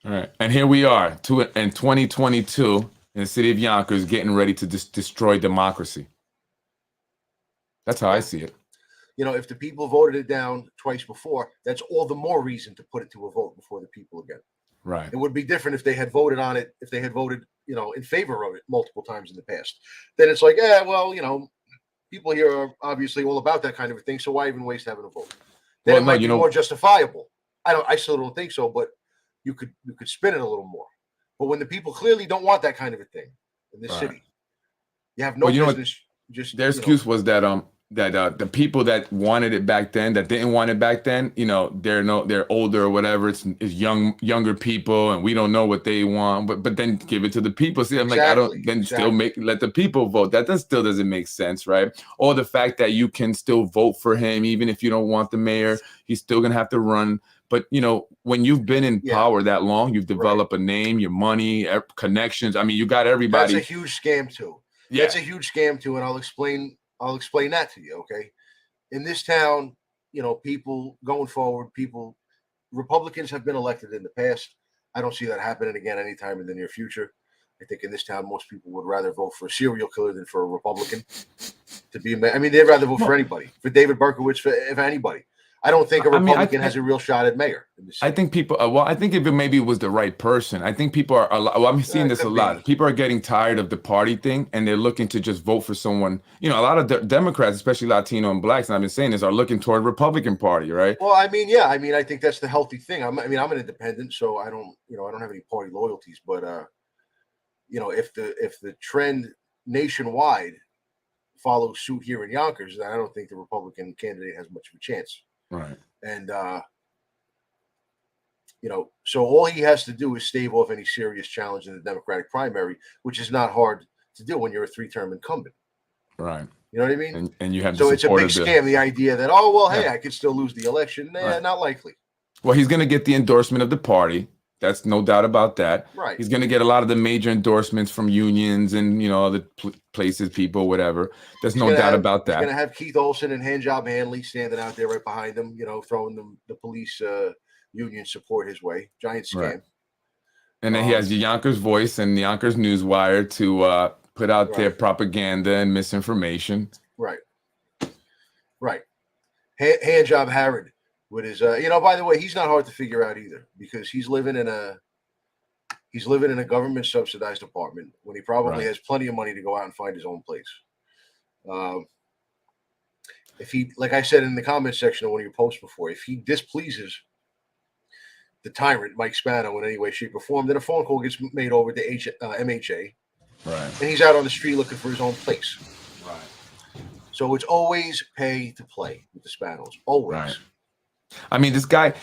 All right. And here we are in 2022 in the city of Yonkers getting ready to destroy democracy. That's how I see it. You know, if the people voted it down twice before, that's all the more reason to put it to a vote before the people again. Right. It would be different if they had voted on it, if they had voted, you know, in favor of it multiple times in the past. Then it's like, yeah, well, you know, people here are obviously all about that kind of a thing, so why even waste having a vote? Then Well, it no, might be more justifiable. I still don't think so, but you could spin it a little more. But when the people clearly don't want that kind of a thing in this city, you have no business. Just their excuse was that the people that wanted it back then, that didn't want it back then, you know, they're older or whatever. It's younger people, and we don't know what they want. But then give it to the people. See, I'm like, I don't. Then still let the people vote. That still doesn't make sense, right? Or the fact that you can still vote for him even if you don't want the mayor, he's still gonna have to run. But you know, when you've been in power that long, you've developed a name, your money, connections. I mean, you got everybody. That's a huge scam too. Yeah. That's a huge scam too, and I'll explain that to you, okay? In this town, you know, people going forward, Republicans have been elected in the past. I don't see that happening again anytime in the near future. I think in this town, most people would rather vote for a serial killer than for a Republican to be. I mean, they'd rather vote for anybody, for David Berkowitz, for anybody. I don't think a Republican has a real shot at mayor in the city. I think people. I think if it was the right person, I think people are. I'm seeing this a lot. People are getting tired of the party thing, and they're looking to just vote for someone. You know, a lot of Democrats, especially Latino and blacks, and I've been saying this, are looking toward Republican Party, right? Well, I mean, yeah, I think that's the healthy thing. I'm an independent, so I don't have any party loyalties. But you know, if the trend nationwide follows suit here in Yonkers, then I don't think the Republican candidate has much of a chance. Right. And you know, so all he has to do is stave off any serious challenge in the Democratic primary, which is not hard to do when you're a 3-term incumbent. Right. You know what I mean? And you have so it's a big scam. The idea that hey, I could still lose the election. Nah, not likely. Well, he's going to get the endorsement of the party. That's no doubt about that. Right. He's going to get a lot of the major endorsements from unions and, you know, other places, people, whatever. There's no doubt about that. He's going to have Keith Olsen and Handjob Hanley standing out there right behind him, you know, throwing the police union support his way. Giant scam. Right. And then he has the Yonkers Voice and the Yonkers Newswire to put out their propaganda and misinformation. Right. Right. Handjob Harrod. With his, you know, by the way, he's not hard to figure out either, because he's living in a government subsidized apartment when he probably has plenty of money to go out and find his own place. If he, like I said in the comment section of one of your posts before, if he displeases the tyrant Mike Spano in any way, shape, or form, then a phone call gets made over to MHA, and he's out on the street looking for his own place. Right. So it's always pay to play with the Spanos, always. Right. I mean, this guy,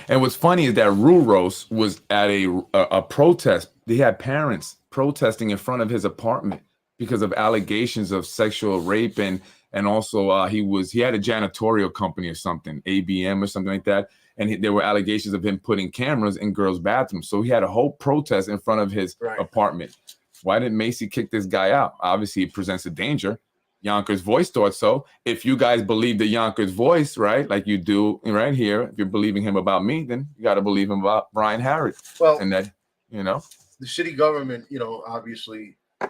and what's funny is that Ruros was at a protest. They had parents protesting in front of his apartment because of allegations of sexual rape, and also he had a janitorial company or something, ABM or something like that, and there were allegations of him putting cameras in girls' bathrooms. So he had a whole protest in front of his apartment. Why didn't Macy kick this guy out? Obviously, it presents a danger. Yonkers Voice thought so. If you guys believe the Yonkers Voice, right, like you do right here, if you're believing him about me, then you got to believe him about Brian Harrod. Well, and that, you know, the city government, you know, obviously, the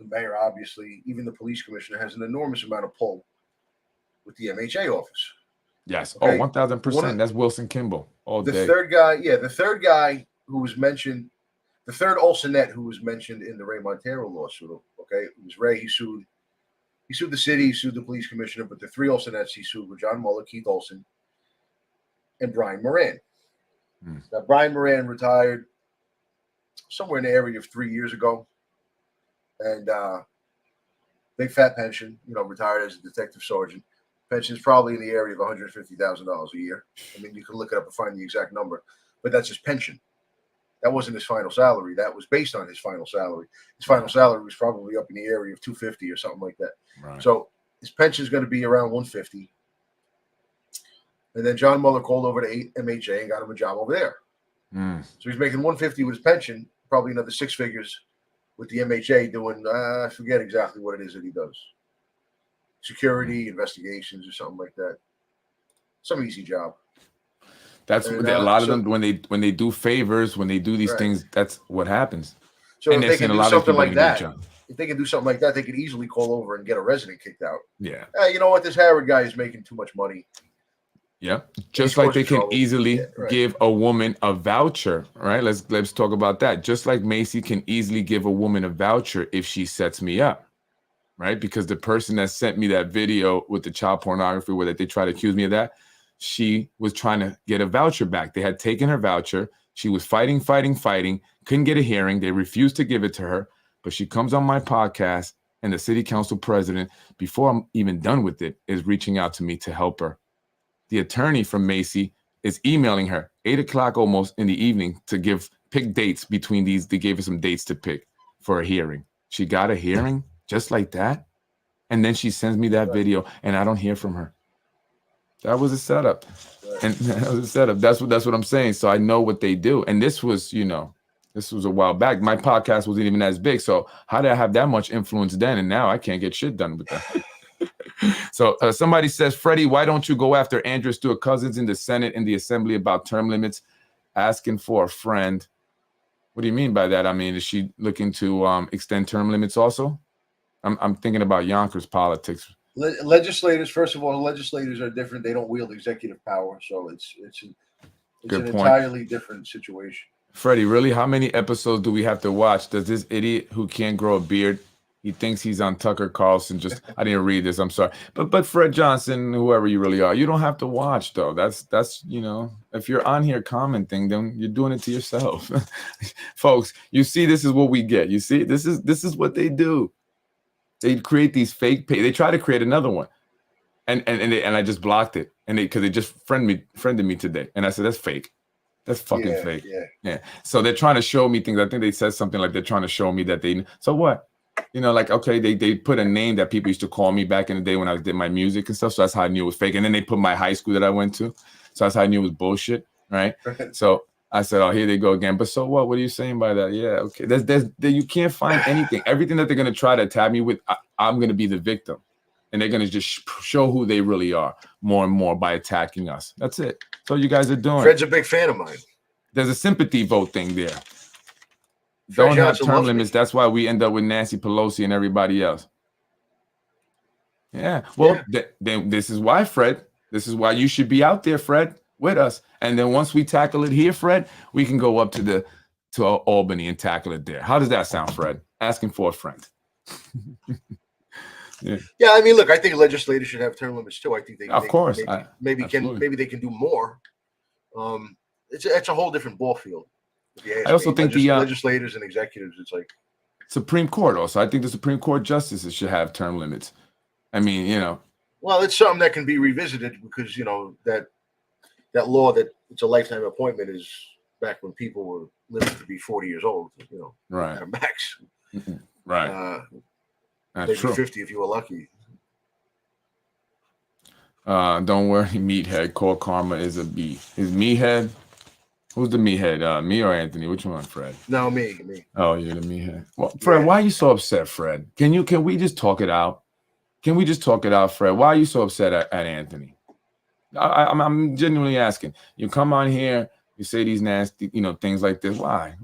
mayor, obviously, even the police commissioner has an enormous amount of pull with the MHA office. Yes. Okay? Oh, 1,000%. That's Wilson Kimball all day. The third guy who was mentioned, the third Olsenette who was mentioned in the Ray Montero lawsuit. Okay, it was Ray. He sued the city, he sued the police commissioner, but the three Olsenettes he sued were John Mueller, Keith Olsen, and Brian Moran. Now, Brian Moran retired somewhere in the area of 3 years ago, and big fat pension, you know, retired as a detective sergeant. Pension's probably in the area of $150,000 a year. I mean, you can look it up and find the exact number, but that's his pension. That wasn't his final salary. That was based on his final salary. His final salary was probably up in the area of $250 or something like that. Right. So his pension is going to be around $150. And then John Mueller called over to MHA and got him a job over there. So he's making $150 with his pension, probably another six figures with the MHA doing, I forget exactly what it is that he does. Security, investigations, or something like that. Some easy job. That's a lot of them when they do favors, when they do these things, that's what happens. So and if they can do something like that, if they can do something like that, they could easily call over and get a resident kicked out. Yeah. You know what? This Harrod guy is making too much money. Yeah. Just like they can easily give a woman a voucher, right? Let's talk about that. Just like Macy can easily give a woman a voucher if she sets me up, right? Because the person that sent me that video with the child pornography where they try to accuse me of that, she was trying to get a voucher back. They had taken her voucher. She was fighting, couldn't get a hearing. They refused to give it to her, but she comes on my podcast and the city council president, before I'm even done with it, is reaching out to me to help her. The attorney from Macy is emailing her 8:00 almost in the evening to pick dates between these. They gave her some dates to pick for a hearing. She got a hearing just like that. And then she sends me that video and I don't hear from her. That was a setup. And that was a setup. That's what I'm saying. So I know what they do. And this was, this was a while back. My podcast wasn't even as big. So how did I have that much influence then? And now I can't get shit done with that. So somebody says, Freddie, why don't you go after Andrew Stewart Cousins in the Senate and the Assembly about term limits, asking for a friend? What do you mean by that? I mean, is she looking to extend term limits also? I'm thinking about Yonkers politics. Legislators, first of all, legislators are different. They don't wield executive power, so it's an entirely different situation. Freddie, really, how many episodes do we have to watch? Does this idiot who can't grow a beard, he thinks he's on Tucker Carlson? I didn't read this. I'm sorry, but Fred Johnson, whoever you really are, you don't have to watch though. That's if you're on here commenting, then you're doing it to yourself, folks. You see, this is what we get. You see, this is what they do. They create these fake pages. They try to create another one, and I just blocked it, and because they just friended me today, and I said that's fake, that's fucking fake. Yeah. So they're trying to show me things. I think they said something like they're trying to show me that they. So what? Like okay, they put a name that people used to call me back in the day when I did my music and stuff. So that's how I knew it was fake. And then they put my high school that I went to. So that's how I knew it was bullshit, right? So I said, oh, here they go again. But so what? What are you saying by that? Yeah, okay. You can't find anything. Everything that they're going to try to attack me with, I'm going to be the victim. And they're going to just show who they really are more and more by attacking us. That's it. That's all you guys are doing. Fred's a big fan of mine. There's a sympathy vote thing there. Don't have term limits. That's why we end up with Nancy Pelosi and everybody else. Yeah. Well, then this is why, Fred. This is why you should be out there, Fred, with us. And then once we tackle it here, Fred, we can go up to Albany and tackle it there. How does that sound, Fred? Asking for a friend. Yeah, I mean, look, I think legislators should have term limits too. I think they, of course, maybe they can do more. It's a whole different ball field. I also think the legislators and executives, it's like Supreme Court. Also, I think the Supreme Court justices should have term limits. I mean, well, it's something that can be revisited because that law that it's a lifetime appointment is back when people were living to be 40 years old. Right at a max. Right. That's maybe true. 50 if you were lucky. Don't worry, meathead. Call karma is a B. Is meathead? Who's the meathead? Me or Anthony? Which one, Fred? No, me. Oh, you're the meathead. Well, Fred, why are you so upset, Fred? Can we just talk it out? Can we just talk it out, Fred? Why are you so upset at Anthony? I'm genuinely asking. You come on here, you say these nasty, things like this. Why?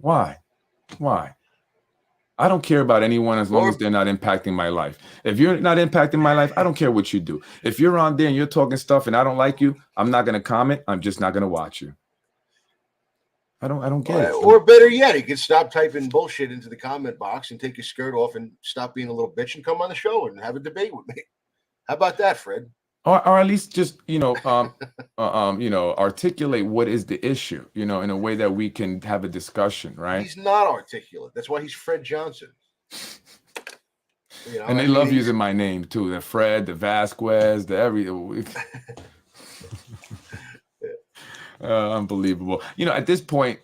I don't care about anyone as long as they're not impacting my life. If you're not impacting my life, I don't care what you do. If you're on there and you're talking stuff and I don't like you, I'm not going to comment. I'm just not going to watch you. I don't get it. Or better yet, he could stop typing bullshit into the comment box and take his skirt off and stop being a little bitch and come on the show and have a debate with me. How about that, Fred? Or at least just articulate what is the issue, in a way that we can have a discussion, right? He's not articulate. That's why he's Fred Johnson. And they love using my name too. The Fred, the Vasquez, the everything. Unbelievable. At this point,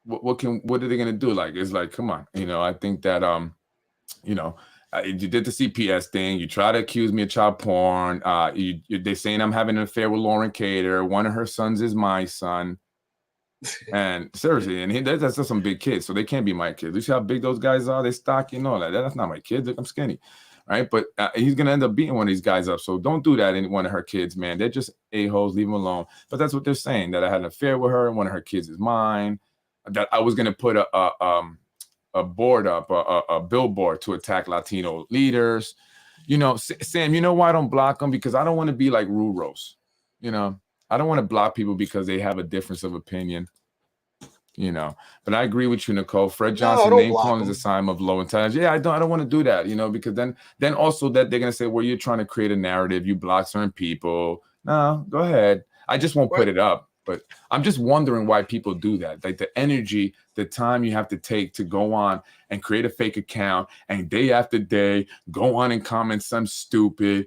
what are they gonna do? Like, it's like, come on. I think that you did the CPS thing. You try to accuse me of child porn. They're saying I'm having an affair with Lauren Cater. One of her sons is my son. And seriously, and that's just some big kids, so they can't be my kids. You see how big those guys are? They stocky and all that. That's not my kids. I'm skinny, right? But he's gonna end up beating one of these guys up. So don't do that in one of her kids, man. They're just a-holes. Leave them alone. But that's what they're saying, that I had an affair with her, and one of her kids is mine. That I was gonna put a board up, a billboard to attack Latino leaders. You know, Sam, you know why I don't block them? Because I don't want to be like Ruros. You know, I don't want to block people because they have a difference of opinion. You know, but I agree with you, Nicole. Fred Johnson name calling is a sign of low intelligence. Yeah, I don't want to do that, you know, because then also that they're gonna say, well, you're trying to create a narrative, you block certain people. No, go ahead. I just won't put it up. But I'm just wondering why people do that. Like the energy, the time you have to take to go on and create a fake account and day after day go on and comment some stupid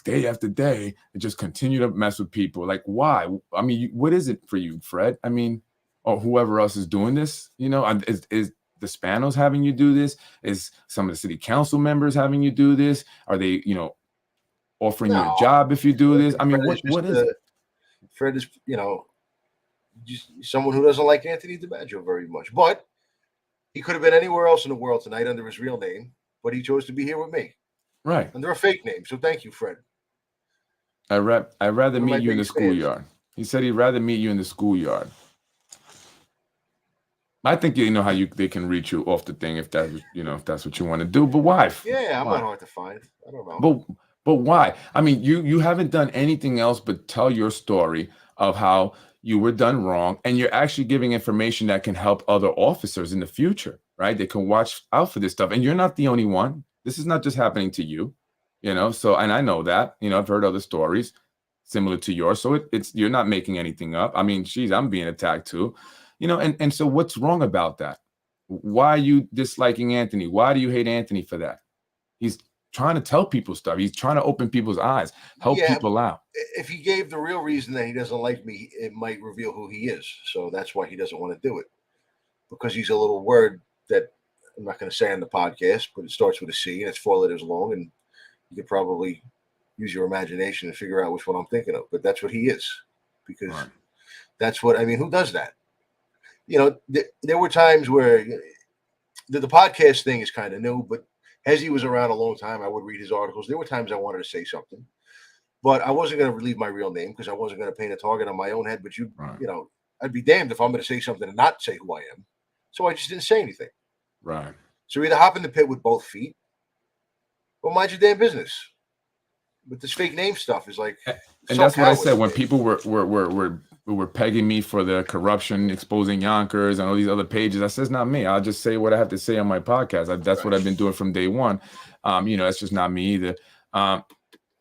day after day and just continue to mess with people. Like, why? I mean, what is it for you, Fred? I mean, or whoever else is doing this, you know, is the Spanos having you do this? Is some of the city council members having you do this? Are they, you know, offering you a job if you do this? I mean, what is it? Fred is, you know, just someone who doesn't like Anthony DiMaggio very much. But he could have been anywhere else in the world tonight under his real name, but he chose to be here with me. Right. Under a fake name. So thank you, Fred. I'd rather meet you in the schoolyard. He said he'd rather meet you in the schoolyard. I think you know how they can reach you off the thing if that's, you know, if that's what you want to do. But why? Yeah, I'm not hard to find. I don't know. But why? I mean, you haven't done anything else but tell your story of how you were done wrong, and you're actually giving information that can help other officers in the future, right? They can watch out for this stuff. And you're not the only one. This is not just happening to you, you know? So, and I know that, you know, I've heard other stories similar to yours. So it's, you're not making anything up. I mean, geez, I'm being attacked too, you know? And so what's wrong about that? Why are you disliking Anthony? Why do you hate Anthony for that? He's trying to tell people stuff. He's trying to open people's eyes, help people out. If he gave the real reason that he doesn't like me, it might reveal who he is. So that's why he doesn't want to do it. Because he's a little word that I'm not going to say on the podcast, but it starts with a C and it's 4 letters long. And you could probably use your imagination and figure out which one I'm thinking of. But that's what he is. Because that's what, I mean, who does that? You know, there were times where the podcast thing is kind of new, but Hezzy was around a long time. I would read his articles. There were times I wanted to say something, but I wasn't going to leave my real name because I wasn't going to paint a target on my own head. But you know, I'd be damned if I'm going to say something and not say who I am. So I just didn't say anything. Right. So either hop in the pit with both feet or mind your damn business. But this fake name stuff is like, and that's what I said when people were pegging me for the corruption, exposing Yonkers and all these other pages. I said, it's not me. I'll just say what I have to say on my podcast. That's what I've been doing from day one. You know, that's just not me either.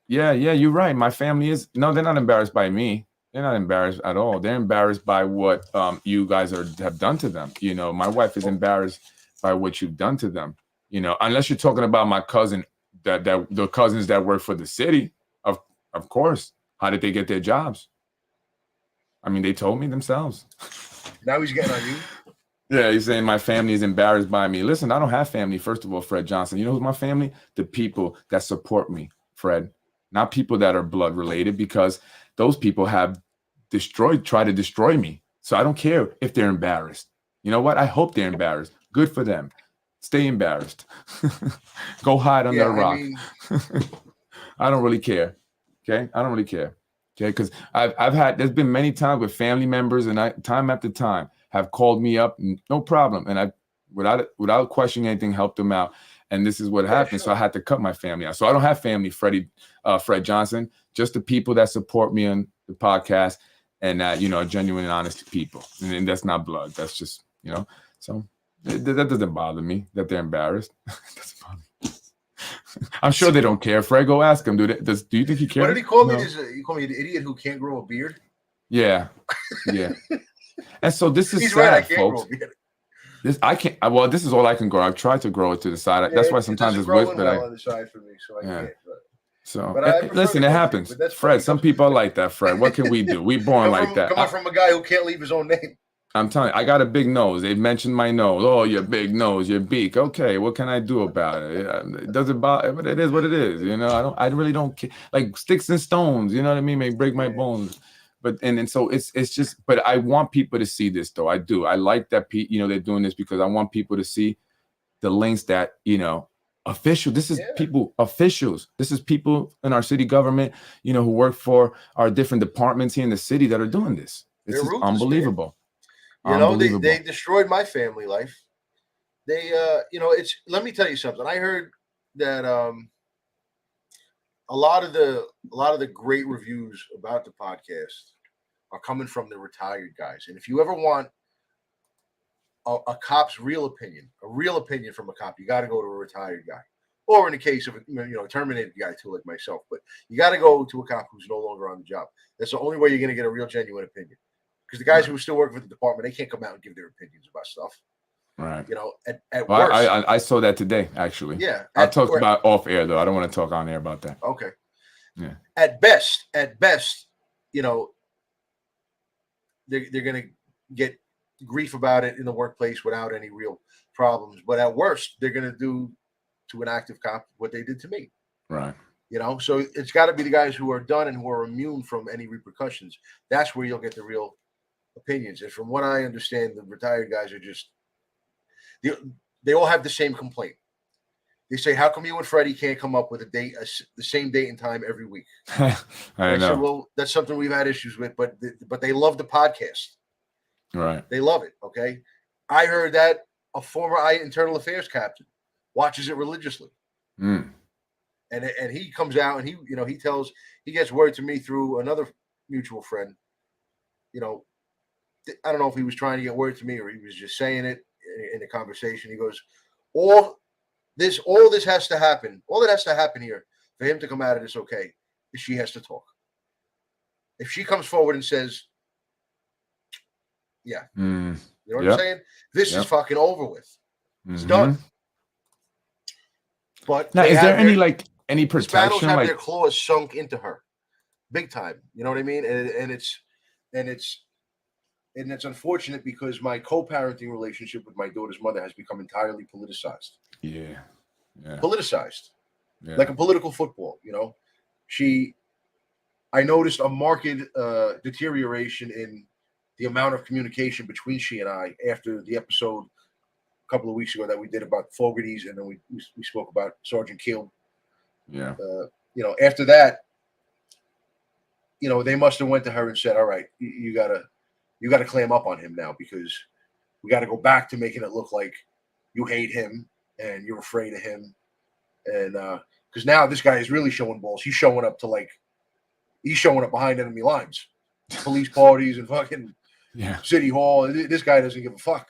Yeah, you're right. My family is, no, they're not embarrassed by me. They're not embarrassed at all. They're embarrassed by what you guys have done to them. You know, my wife is embarrassed by what you've done to them. You know, unless you're talking about my cousin, that the cousins that work for the city, of course. How did they get their jobs? I mean, they told me themselves. Now he's getting on you. Yeah, he's saying my family is embarrassed by me. Listen, I don't have family. First of all, Fred Johnson. You know who's my family? The people that support me, Fred. Not people that are blood related, because those people have tried to destroy me. So I don't care if they're embarrassed. You know what? I hope they're embarrassed. Good for them. Stay embarrassed. Go hide under a rock. I don't really care. Okay, I don't really care. Okay, because there's been many times with family members, and time after time have called me up, no problem, and I without questioning anything helped them out. And this is what happened. Sure. So I had to cut my family out. So I don't have family, Fred Johnson, just the people that support me on the podcast and that, you know, genuine and honest people. And that's not blood. That's just, you know, so that doesn't bother me that they're embarrassed. Doesn't bother me. I'm sure they don't care. Fred, go ask him. Do you think he cares? What did he call me? He called me an idiot who can't grow a beard. Yeah. And so this is sad, folks. I can't. Well, this is all I can grow. I've tried to grow it to the side. Yeah, that's why sometimes it's weird. But on the side for me, so I can't. So listen, it happens. Fred, some people are like that. Fred, what can we do? We born like that. Coming from a guy who can't leave his own name. I'm telling you, I got a big nose. They mentioned my nose. Oh, your big nose, your beak. Okay, what can I do about it? It doesn't bother, but it is what it is. You know, I really don't care. Like sticks and stones. You know what I mean? May break my bones, But and so it's just. But I want people to see this though. I do. I like that they're doing this because I want people to see the links that official. This is people, officials. This is people in our city government, who work for our different departments here in the city that are doing this. This is unbelievable. They destroyed my family life. They, let me tell you something. I heard that a lot of the great reviews about the podcast are coming from the retired guys. And if you ever want a cop's real opinion from a cop, you got to go to a retired guy, or in the case of a terminated guy too, like myself. But you got to go to a cop who's no longer on the job. That's the only way you're going to get a real genuine opinion. Because the guys who are still working for the department, they can't come out and give their opinions about stuff. Right. At worst. I saw that today, actually. Yeah. I talked about off air, though. I don't want to talk on air about that. Okay. Yeah. At best, they're going to get grief about it in the workplace without any real problems. But at worst, they're going to do to an active cop what they did to me. Right. So it's got to be the guys who are done and who are immune from any repercussions. That's where you'll get the real opinions. And from what I understand, the retired guys are just, they all have the same complaint. They say, how come you and Freddie can't come up with a date, the same date and time every week? I know. Said, well, that's something we've had issues with, but they love the podcast. Right. They love it. Okay. I heard that a former internal affairs captain watches it religiously. Mm. And he comes out and he gets word to me through another mutual friend. I don't know if he was trying to get word to me or he was just saying it in a conversation. He goes, all this has to happen. All that has to happen here for him to come out of this okay is she has to talk. If she comes forward and says, yeah, you know what I'm saying? This is fucking over with. It's done. But now, is there any protection? Battles have their claws sunk into her, big time. You know what I mean? And it's unfortunate because my co-parenting relationship with my daughter's mother has become entirely politicized. Yeah. Politicized, like a political football. I noticed a marked deterioration in the amount of communication between she and I after the episode a couple of weeks ago that we did about Fogarty's, and then we spoke about Sergeant Keel. Yeah. After that, they must have went to her and said, all right, you gotta clam up on him now, because we got to go back to making it look like you hate him and you're afraid of him. And because now this guy is really showing balls. He's showing up behind enemy lines, police parties and fucking city hall. This guy doesn't give a fuck.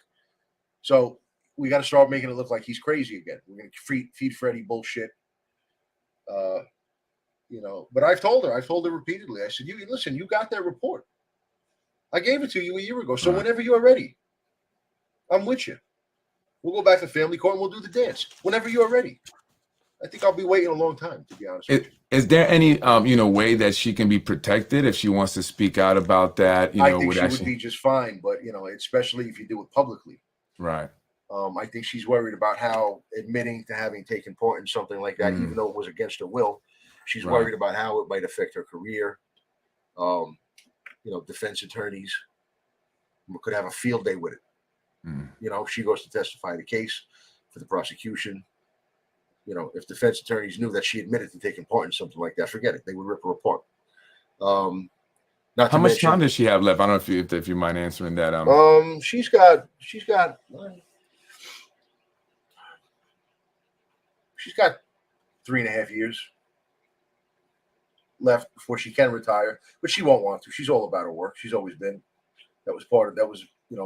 So we got to start making it look like he's crazy again. We're going to feed Freddie bullshit. But I've told her repeatedly. I said, you got that report. I gave it to you a year ago. So whenever you're ready, I'm with you. We'll go back to family court and we'll do the dance. Whenever you're ready. I think I'll be waiting a long time, to be honest with you. Is there any way that she can be protected if she wants to speak out about that? I think she would be just fine, but especially if you do it publicly. Right. I think she's worried about how admitting to having taken part in something like that, even though it was against her will, she's worried about how it might affect her career. Defense attorneys could have a field day with it. If she goes to testify the case for the prosecution, if defense attorneys knew that she admitted to taking part in something like that, forget it. They would rip her apart. How much time does she have left? I don't know if you mind answering that. She's got 3.5 years left before she can retire, but she won't want to. She's all about her work. She's always been. That was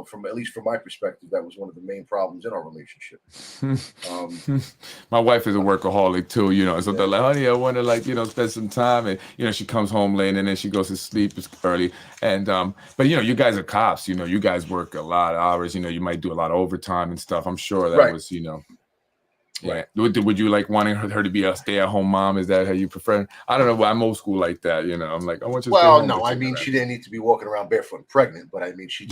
from at least from my perspective, that was one of the main problems in our relationship. My wife is a workaholic too, so they're like, honey, I want to spend some time, and she comes home late and then she goes to sleep early, and but you guys are cops, you guys work a lot of hours, you might do a lot of overtime and stuff. I'm sure that was Yeah. Would you like wanting her to be a stay-at-home mom? Is that how you prefer? I don't know. I'm old school like that. I'm like, I want you to stay home. No, I mean, she didn't need to be walking around barefoot and pregnant, but I mean, she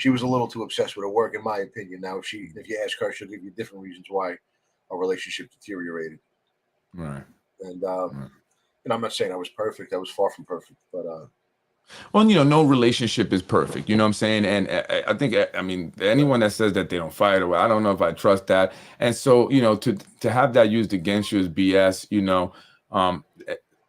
was a little too obsessed with her work, in my opinion. Now, if you ask her, she'll give you different reasons why our relationship deteriorated. Right. And I'm not saying I was perfect. I was far from perfect, but Well, no relationship is perfect. You know what I'm saying? And I think, I mean, anyone that says that they don't fight, or I don't know if I trust that. And so, to have that used against you is BS.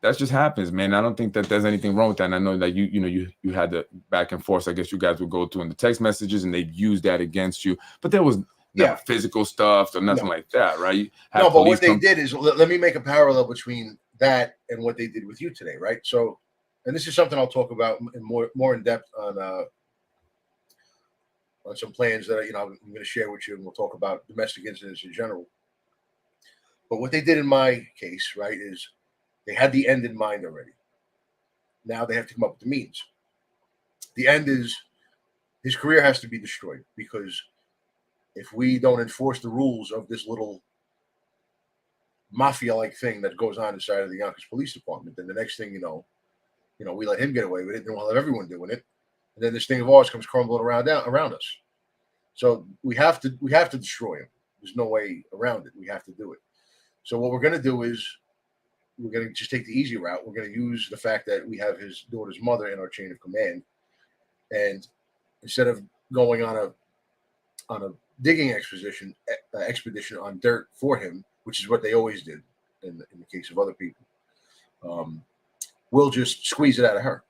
That just happens, man. I don't think that there's anything wrong with that. And I know that you had the back and forth. I guess you guys would go through in the text messages, and they'd use that against you. But there was never physical stuff or nothing like that, right? You had No, but what police they did is, let me make a parallel between that and what they did with you today, right? So, and this is something I'll talk about in more in depth on some plans that I'm going to share with you, and we'll talk about domestic incidents in general. But what they did in my case, right, is they had the end in mind already. Now they have to come up with the means. The end is his career has to be destroyed, because if we don't enforce the rules of this little mafia-like thing that goes on inside of the Yonkers Police Department, then the next thing you know, we let him get away with it, and we'll have everyone doing it, and then this thing of ours comes crumbling around us. So we have to destroy him. There's no way around it. We have to do it. So what we're going to do is we're going to just take the easy route. We're going to use the fact that we have his daughter's mother in our chain of command, and instead of going on a digging expedition on dirt for him, which is what they always did in the case of other people, we'll just squeeze it out of her.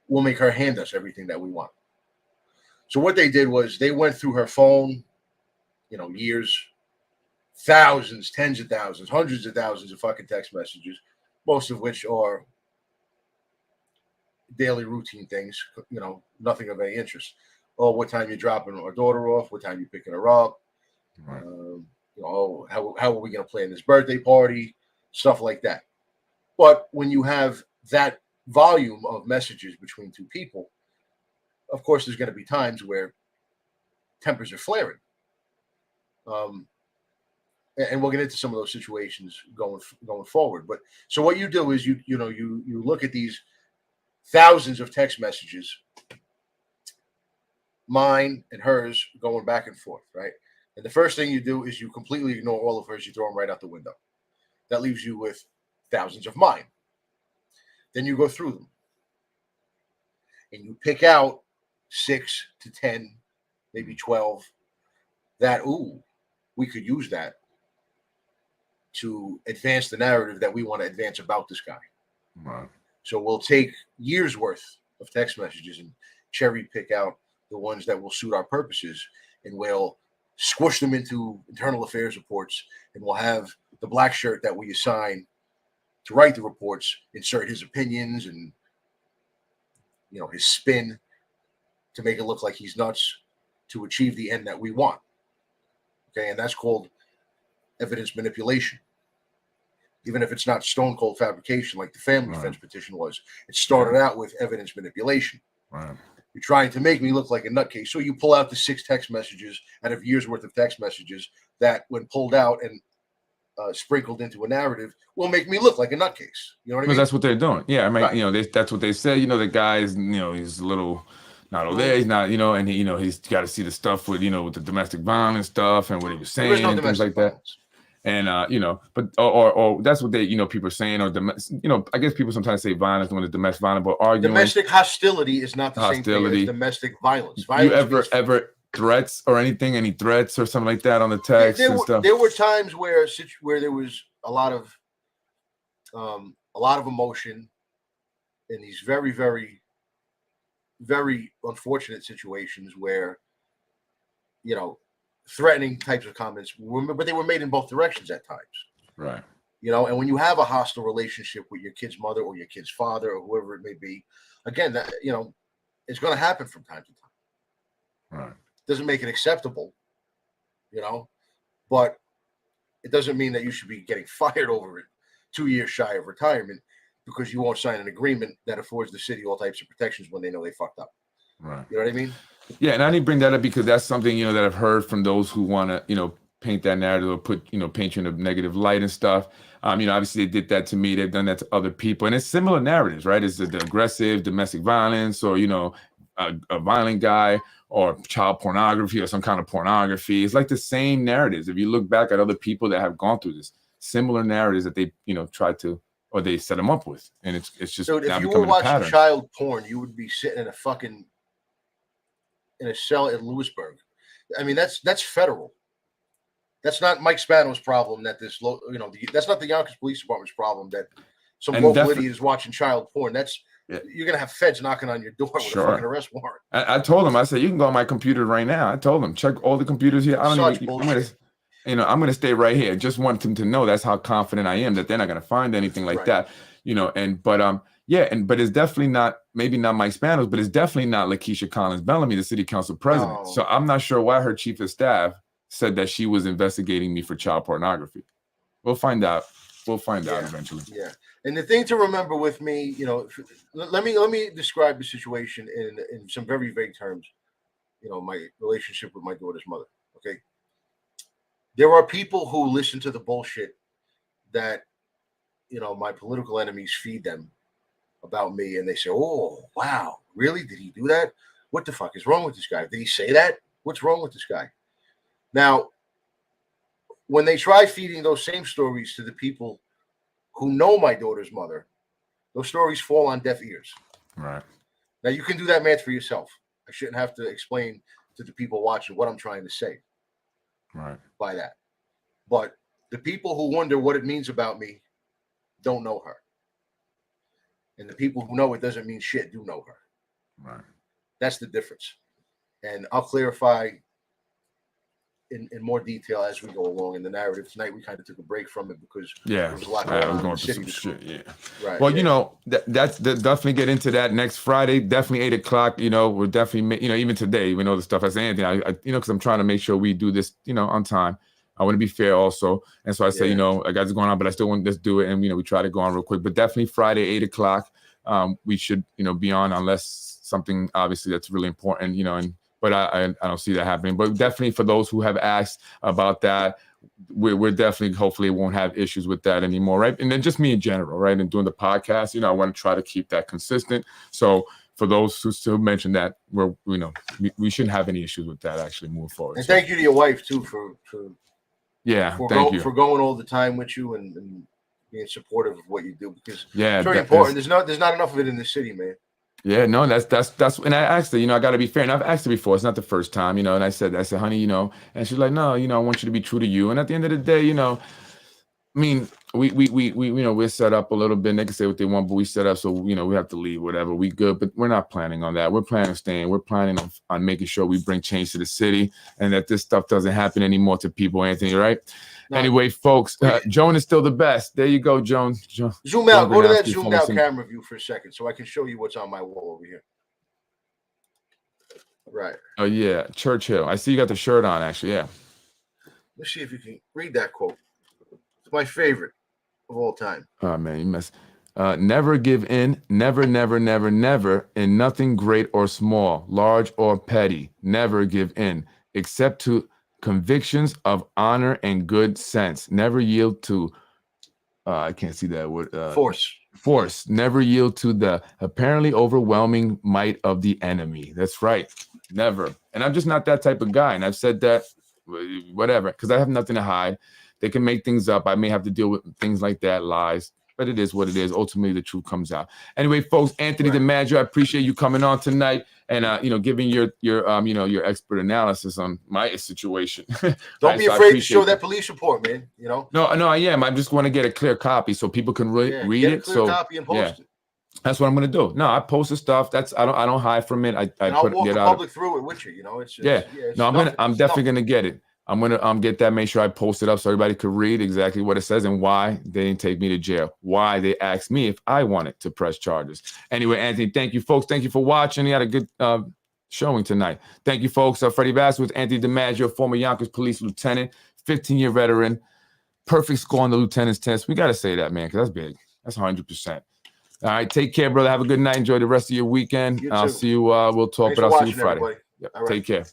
We'll make her hand us everything that we want. So what they did was they went through her phone, years, thousands, tens of thousands, hundreds of thousands of fucking text messages, most of which are daily routine things, nothing of any interest. Oh, what time you're dropping our daughter off? What time you're picking her up? Right. How are we going to plan this birthday party? Stuff like that. But when you have that volume of messages between two people, of course, there's going to be times where tempers are flaring. And we'll get into some of those situations going forward. But so what you do is you look at these thousands of text messages, mine and hers, going back and forth, right? And the first thing you do is you completely ignore all of hers. You throw them right out the window. That leaves you with thousands of mine. Then you go through them and you pick out 6 to 10, maybe 12 that, we could use that to advance the narrative that we want to advance about this guy. Right. So we'll take years worth of text messages and cherry pick out the ones that will suit our purposes, and we'll squish them into internal affairs reports, and we'll have the black shirt that we assign to write the reports insert his opinions and his spin to make it look like he's nuts to achieve the end that we want. Okay, and that's called evidence manipulation. Even if it's not stone cold fabrication like the family defense petition was, it started out with evidence manipulation. Right. You're trying to make me look like a nutcase. So you pull out the 6 text messages out of years worth of text messages that, when pulled out and sprinkled into a narrative, will make me look like a nutcase. You know what I mean? That's what they're doing. Yeah, I mean, Right. that's what they say. The guy is, he's a little not over there. He's not, and he's got to see the stuff with, with the domestic violence stuff and what he was saying and things like that. And but or that's what they people are saying, or I guess people sometimes say violence when it's domestic violence, but arguing domestic hostility is not the same thing as domestic violence. You ever threats or anything, any threats or something like that on the text and stuff? There were times where there was a lot of emotion in these very, very, very unfortunate situations where threatening types of comments, but they were made in both directions at times. Right. And when you have a hostile relationship with your kid's mother or your kid's father or whoever it may be, again, that it's going to happen from time to time. Right. Doesn't make it acceptable, but it doesn't mean that you should be getting fired over it 2 years shy of retirement because you won't sign an agreement that affords the city all types of protections when they know they fucked up. Right. You know what I mean? Yeah, and I didn't bring that up because that's something that I've heard from those who want to paint that narrative or paint you in a negative light and stuff. Obviously they did that to me. They've done that to other people, and it's similar narratives, right? It's the aggressive domestic violence, or a violent guy, or child pornography, or some kind of pornography. It's like the same narratives. If you look back at other people that have gone through this, similar narratives that they tried to or they set them up with, and it's just Dude, now if you were becoming a watching pattern. child porn, you would be sitting in a cell in Lewisburg. I mean, that's federal. That's not Mike Spano's problem. That's not the Yonkers Police Department's problem. That some And local idiot is watching child porn. You're gonna have feds knocking on your door with a fucking arrest warrant. I told him, I said, you can go on my computer right now. I told him, check all the computers here. I'm gonna stay right here. Just want them to know that's how confident I am that they're not gonna find anything like that. But it's definitely not, maybe not Mike Spanos, but it's definitely not Lakeisha Collins Bellamy, the city council president. No. So I'm not sure why her chief of staff said that she was investigating me for child pornography. We'll find out. We'll find out eventually. Yeah. And the thing to remember with me, let me describe the situation in some very vague terms. My relationship with my daughter's mother. Okay. There are people who listen to the bullshit that, my political enemies feed them about me, and they say, "Oh, wow, really? Did he do that? What the fuck is wrong with this guy? Did he say that? What's wrong with this guy?" Now, when they try feeding those same stories to the people who know my daughter's mother, those stories fall on deaf ears. Right. Now, you can do that math for yourself. I shouldn't have to explain to the people watching what I'm trying to say. Right. By that. But the people who wonder what it means about me don't know her. And the people who know it doesn't mean shit do know her. Right. That's the difference. And I'll clarify in more detail as we go along in the narrative. Tonight we kind of took a break from it because there was a lot going on in the city. Shit, Right. Well, that's definitely get into that next Friday. Definitely 8 o'clock. We're definitely, even today, even though the stuff I say anything, I because I'm trying to make sure we do this, on time. I want to be fair also. And so I say, I got this going on, but I still want to just do it. And, we try to go on real quick, but definitely Friday, 8 o'clock. We should, be on unless something obviously that's really important, but I don't see that happening. But definitely for those who have asked about that, we're definitely, hopefully won't have issues with that anymore, right? And then just me in general, right? And doing the podcast, I want to try to keep that consistent. So for those who still mention that, we shouldn't have any issues with that actually moving forward. And thank you to your wife too for going all the time with you and being supportive of what you do, because it's very important. There's not enough of it in the city, man. Yeah, no, that's and I asked her, I got to be fair, and I've asked her before. It's not the first time, and I said, honey, and she's like, no, I want you to be true to you. And at the end of the day, I mean, we're set up a little bit. They can say what they want, but we set up so we have to leave, whatever. We good, but we're not planning on that. We're planning on staying. We're planning on making sure we bring change to the city and that this stuff doesn't happen anymore to people, Anthony, right? No. Anyway, folks, Joan is still the best. There you go, Joan. Zoom out. Go to that zoomed out camera view for a second so I can show you what's on my wall over here. Right. Oh, yeah. Churchill. I see you got the shirt on, actually. Yeah. Let's see if you can read that quote. It's my favorite of all time. Oh, man, you mess. Never give in. Never, never, never, never. In nothing great or small, large or petty. Never give in, except to convictions of honor and good sense. Never yield to I can't see that word. Force. Never yield to the apparently overwhelming might of the enemy. That's right. Never. And I'm just not that type of guy. And I've said that, whatever, because I have nothing to hide. They can make things up. I may have to deal with things like that, lies. But it is what it is. Ultimately, the truth comes out. Anyway, folks, Anthony the Manager, I appreciate you coming on tonight and giving your expert analysis on my situation. Don't be afraid to show that police report, man. No, I am. I just want to get a clear copy so people can read it. Get a clear copy and post it. That's what I'm going to do. No, I post the stuff. I don't hide from it. I'll walk the public through it with you. I'm definitely going to get it. I'm gonna get that, make sure I post it up so everybody could read exactly what it says and why they didn't take me to jail. Why they asked me if I wanted to press charges. Anyway, Anthony, thank you, folks. Thank you for watching. You had a good showing tonight. Thank you, folks. Freddie Bass with Anthony DiMaggio, former Yonkers police lieutenant, 15-year veteran, perfect score on the lieutenant's test. We gotta say that, man, because that's big. That's 100%. All right, take care, brother. Have a good night. Enjoy the rest of your weekend. I'll see you. We'll talk, but I'll see you Friday. Yep. Right. Take care.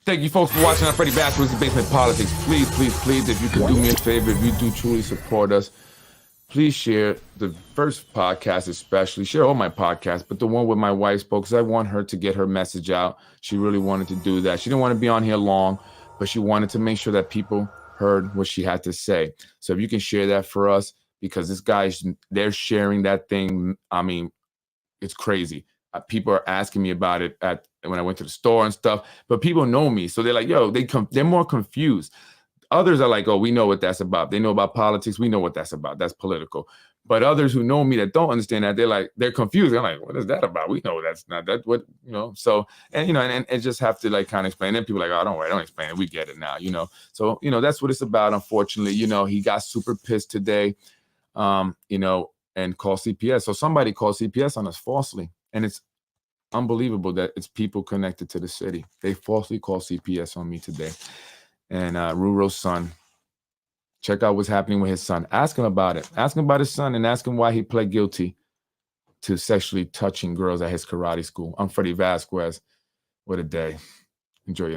Thank you, folks, for watching. I'm Freddie Bass with the Basement Politics. Please, if you could do me a favor, if you do truly support us, please share the first podcast, especially share all my podcasts, but the one with my wife spoke, because I want her to get her message out. She really wanted to do that. She didn't want to be on here long, but she wanted to make sure that people heard what she had to say. So if you can share that for us, because this guy's, they're sharing that thing. I mean, it's crazy. People are asking me about it when I went to the store and stuff, but people know me. So they're like, yo, they're more confused. Others are like, oh, we know what that's about. They know about politics. We know what that's about. That's political. But others who know me that don't understand that, they're confused. They're like, what is that about? We know that's not that, what, so, and just have to like kind of explain. And people are like, oh, don't worry, don't explain it. We get it now, So, that's what it's about. Unfortunately, he got super pissed today, and called CPS. So somebody called CPS on us falsely. And it's unbelievable that it's people connected to the city. They falsely called CPS on me today. And Ruro's son, check out what's happening with his son. Ask him about it. Ask him about his son and ask him why he pled guilty to sexually touching girls at his karate school. I'm Freddie Vasquez. What a day. Enjoy your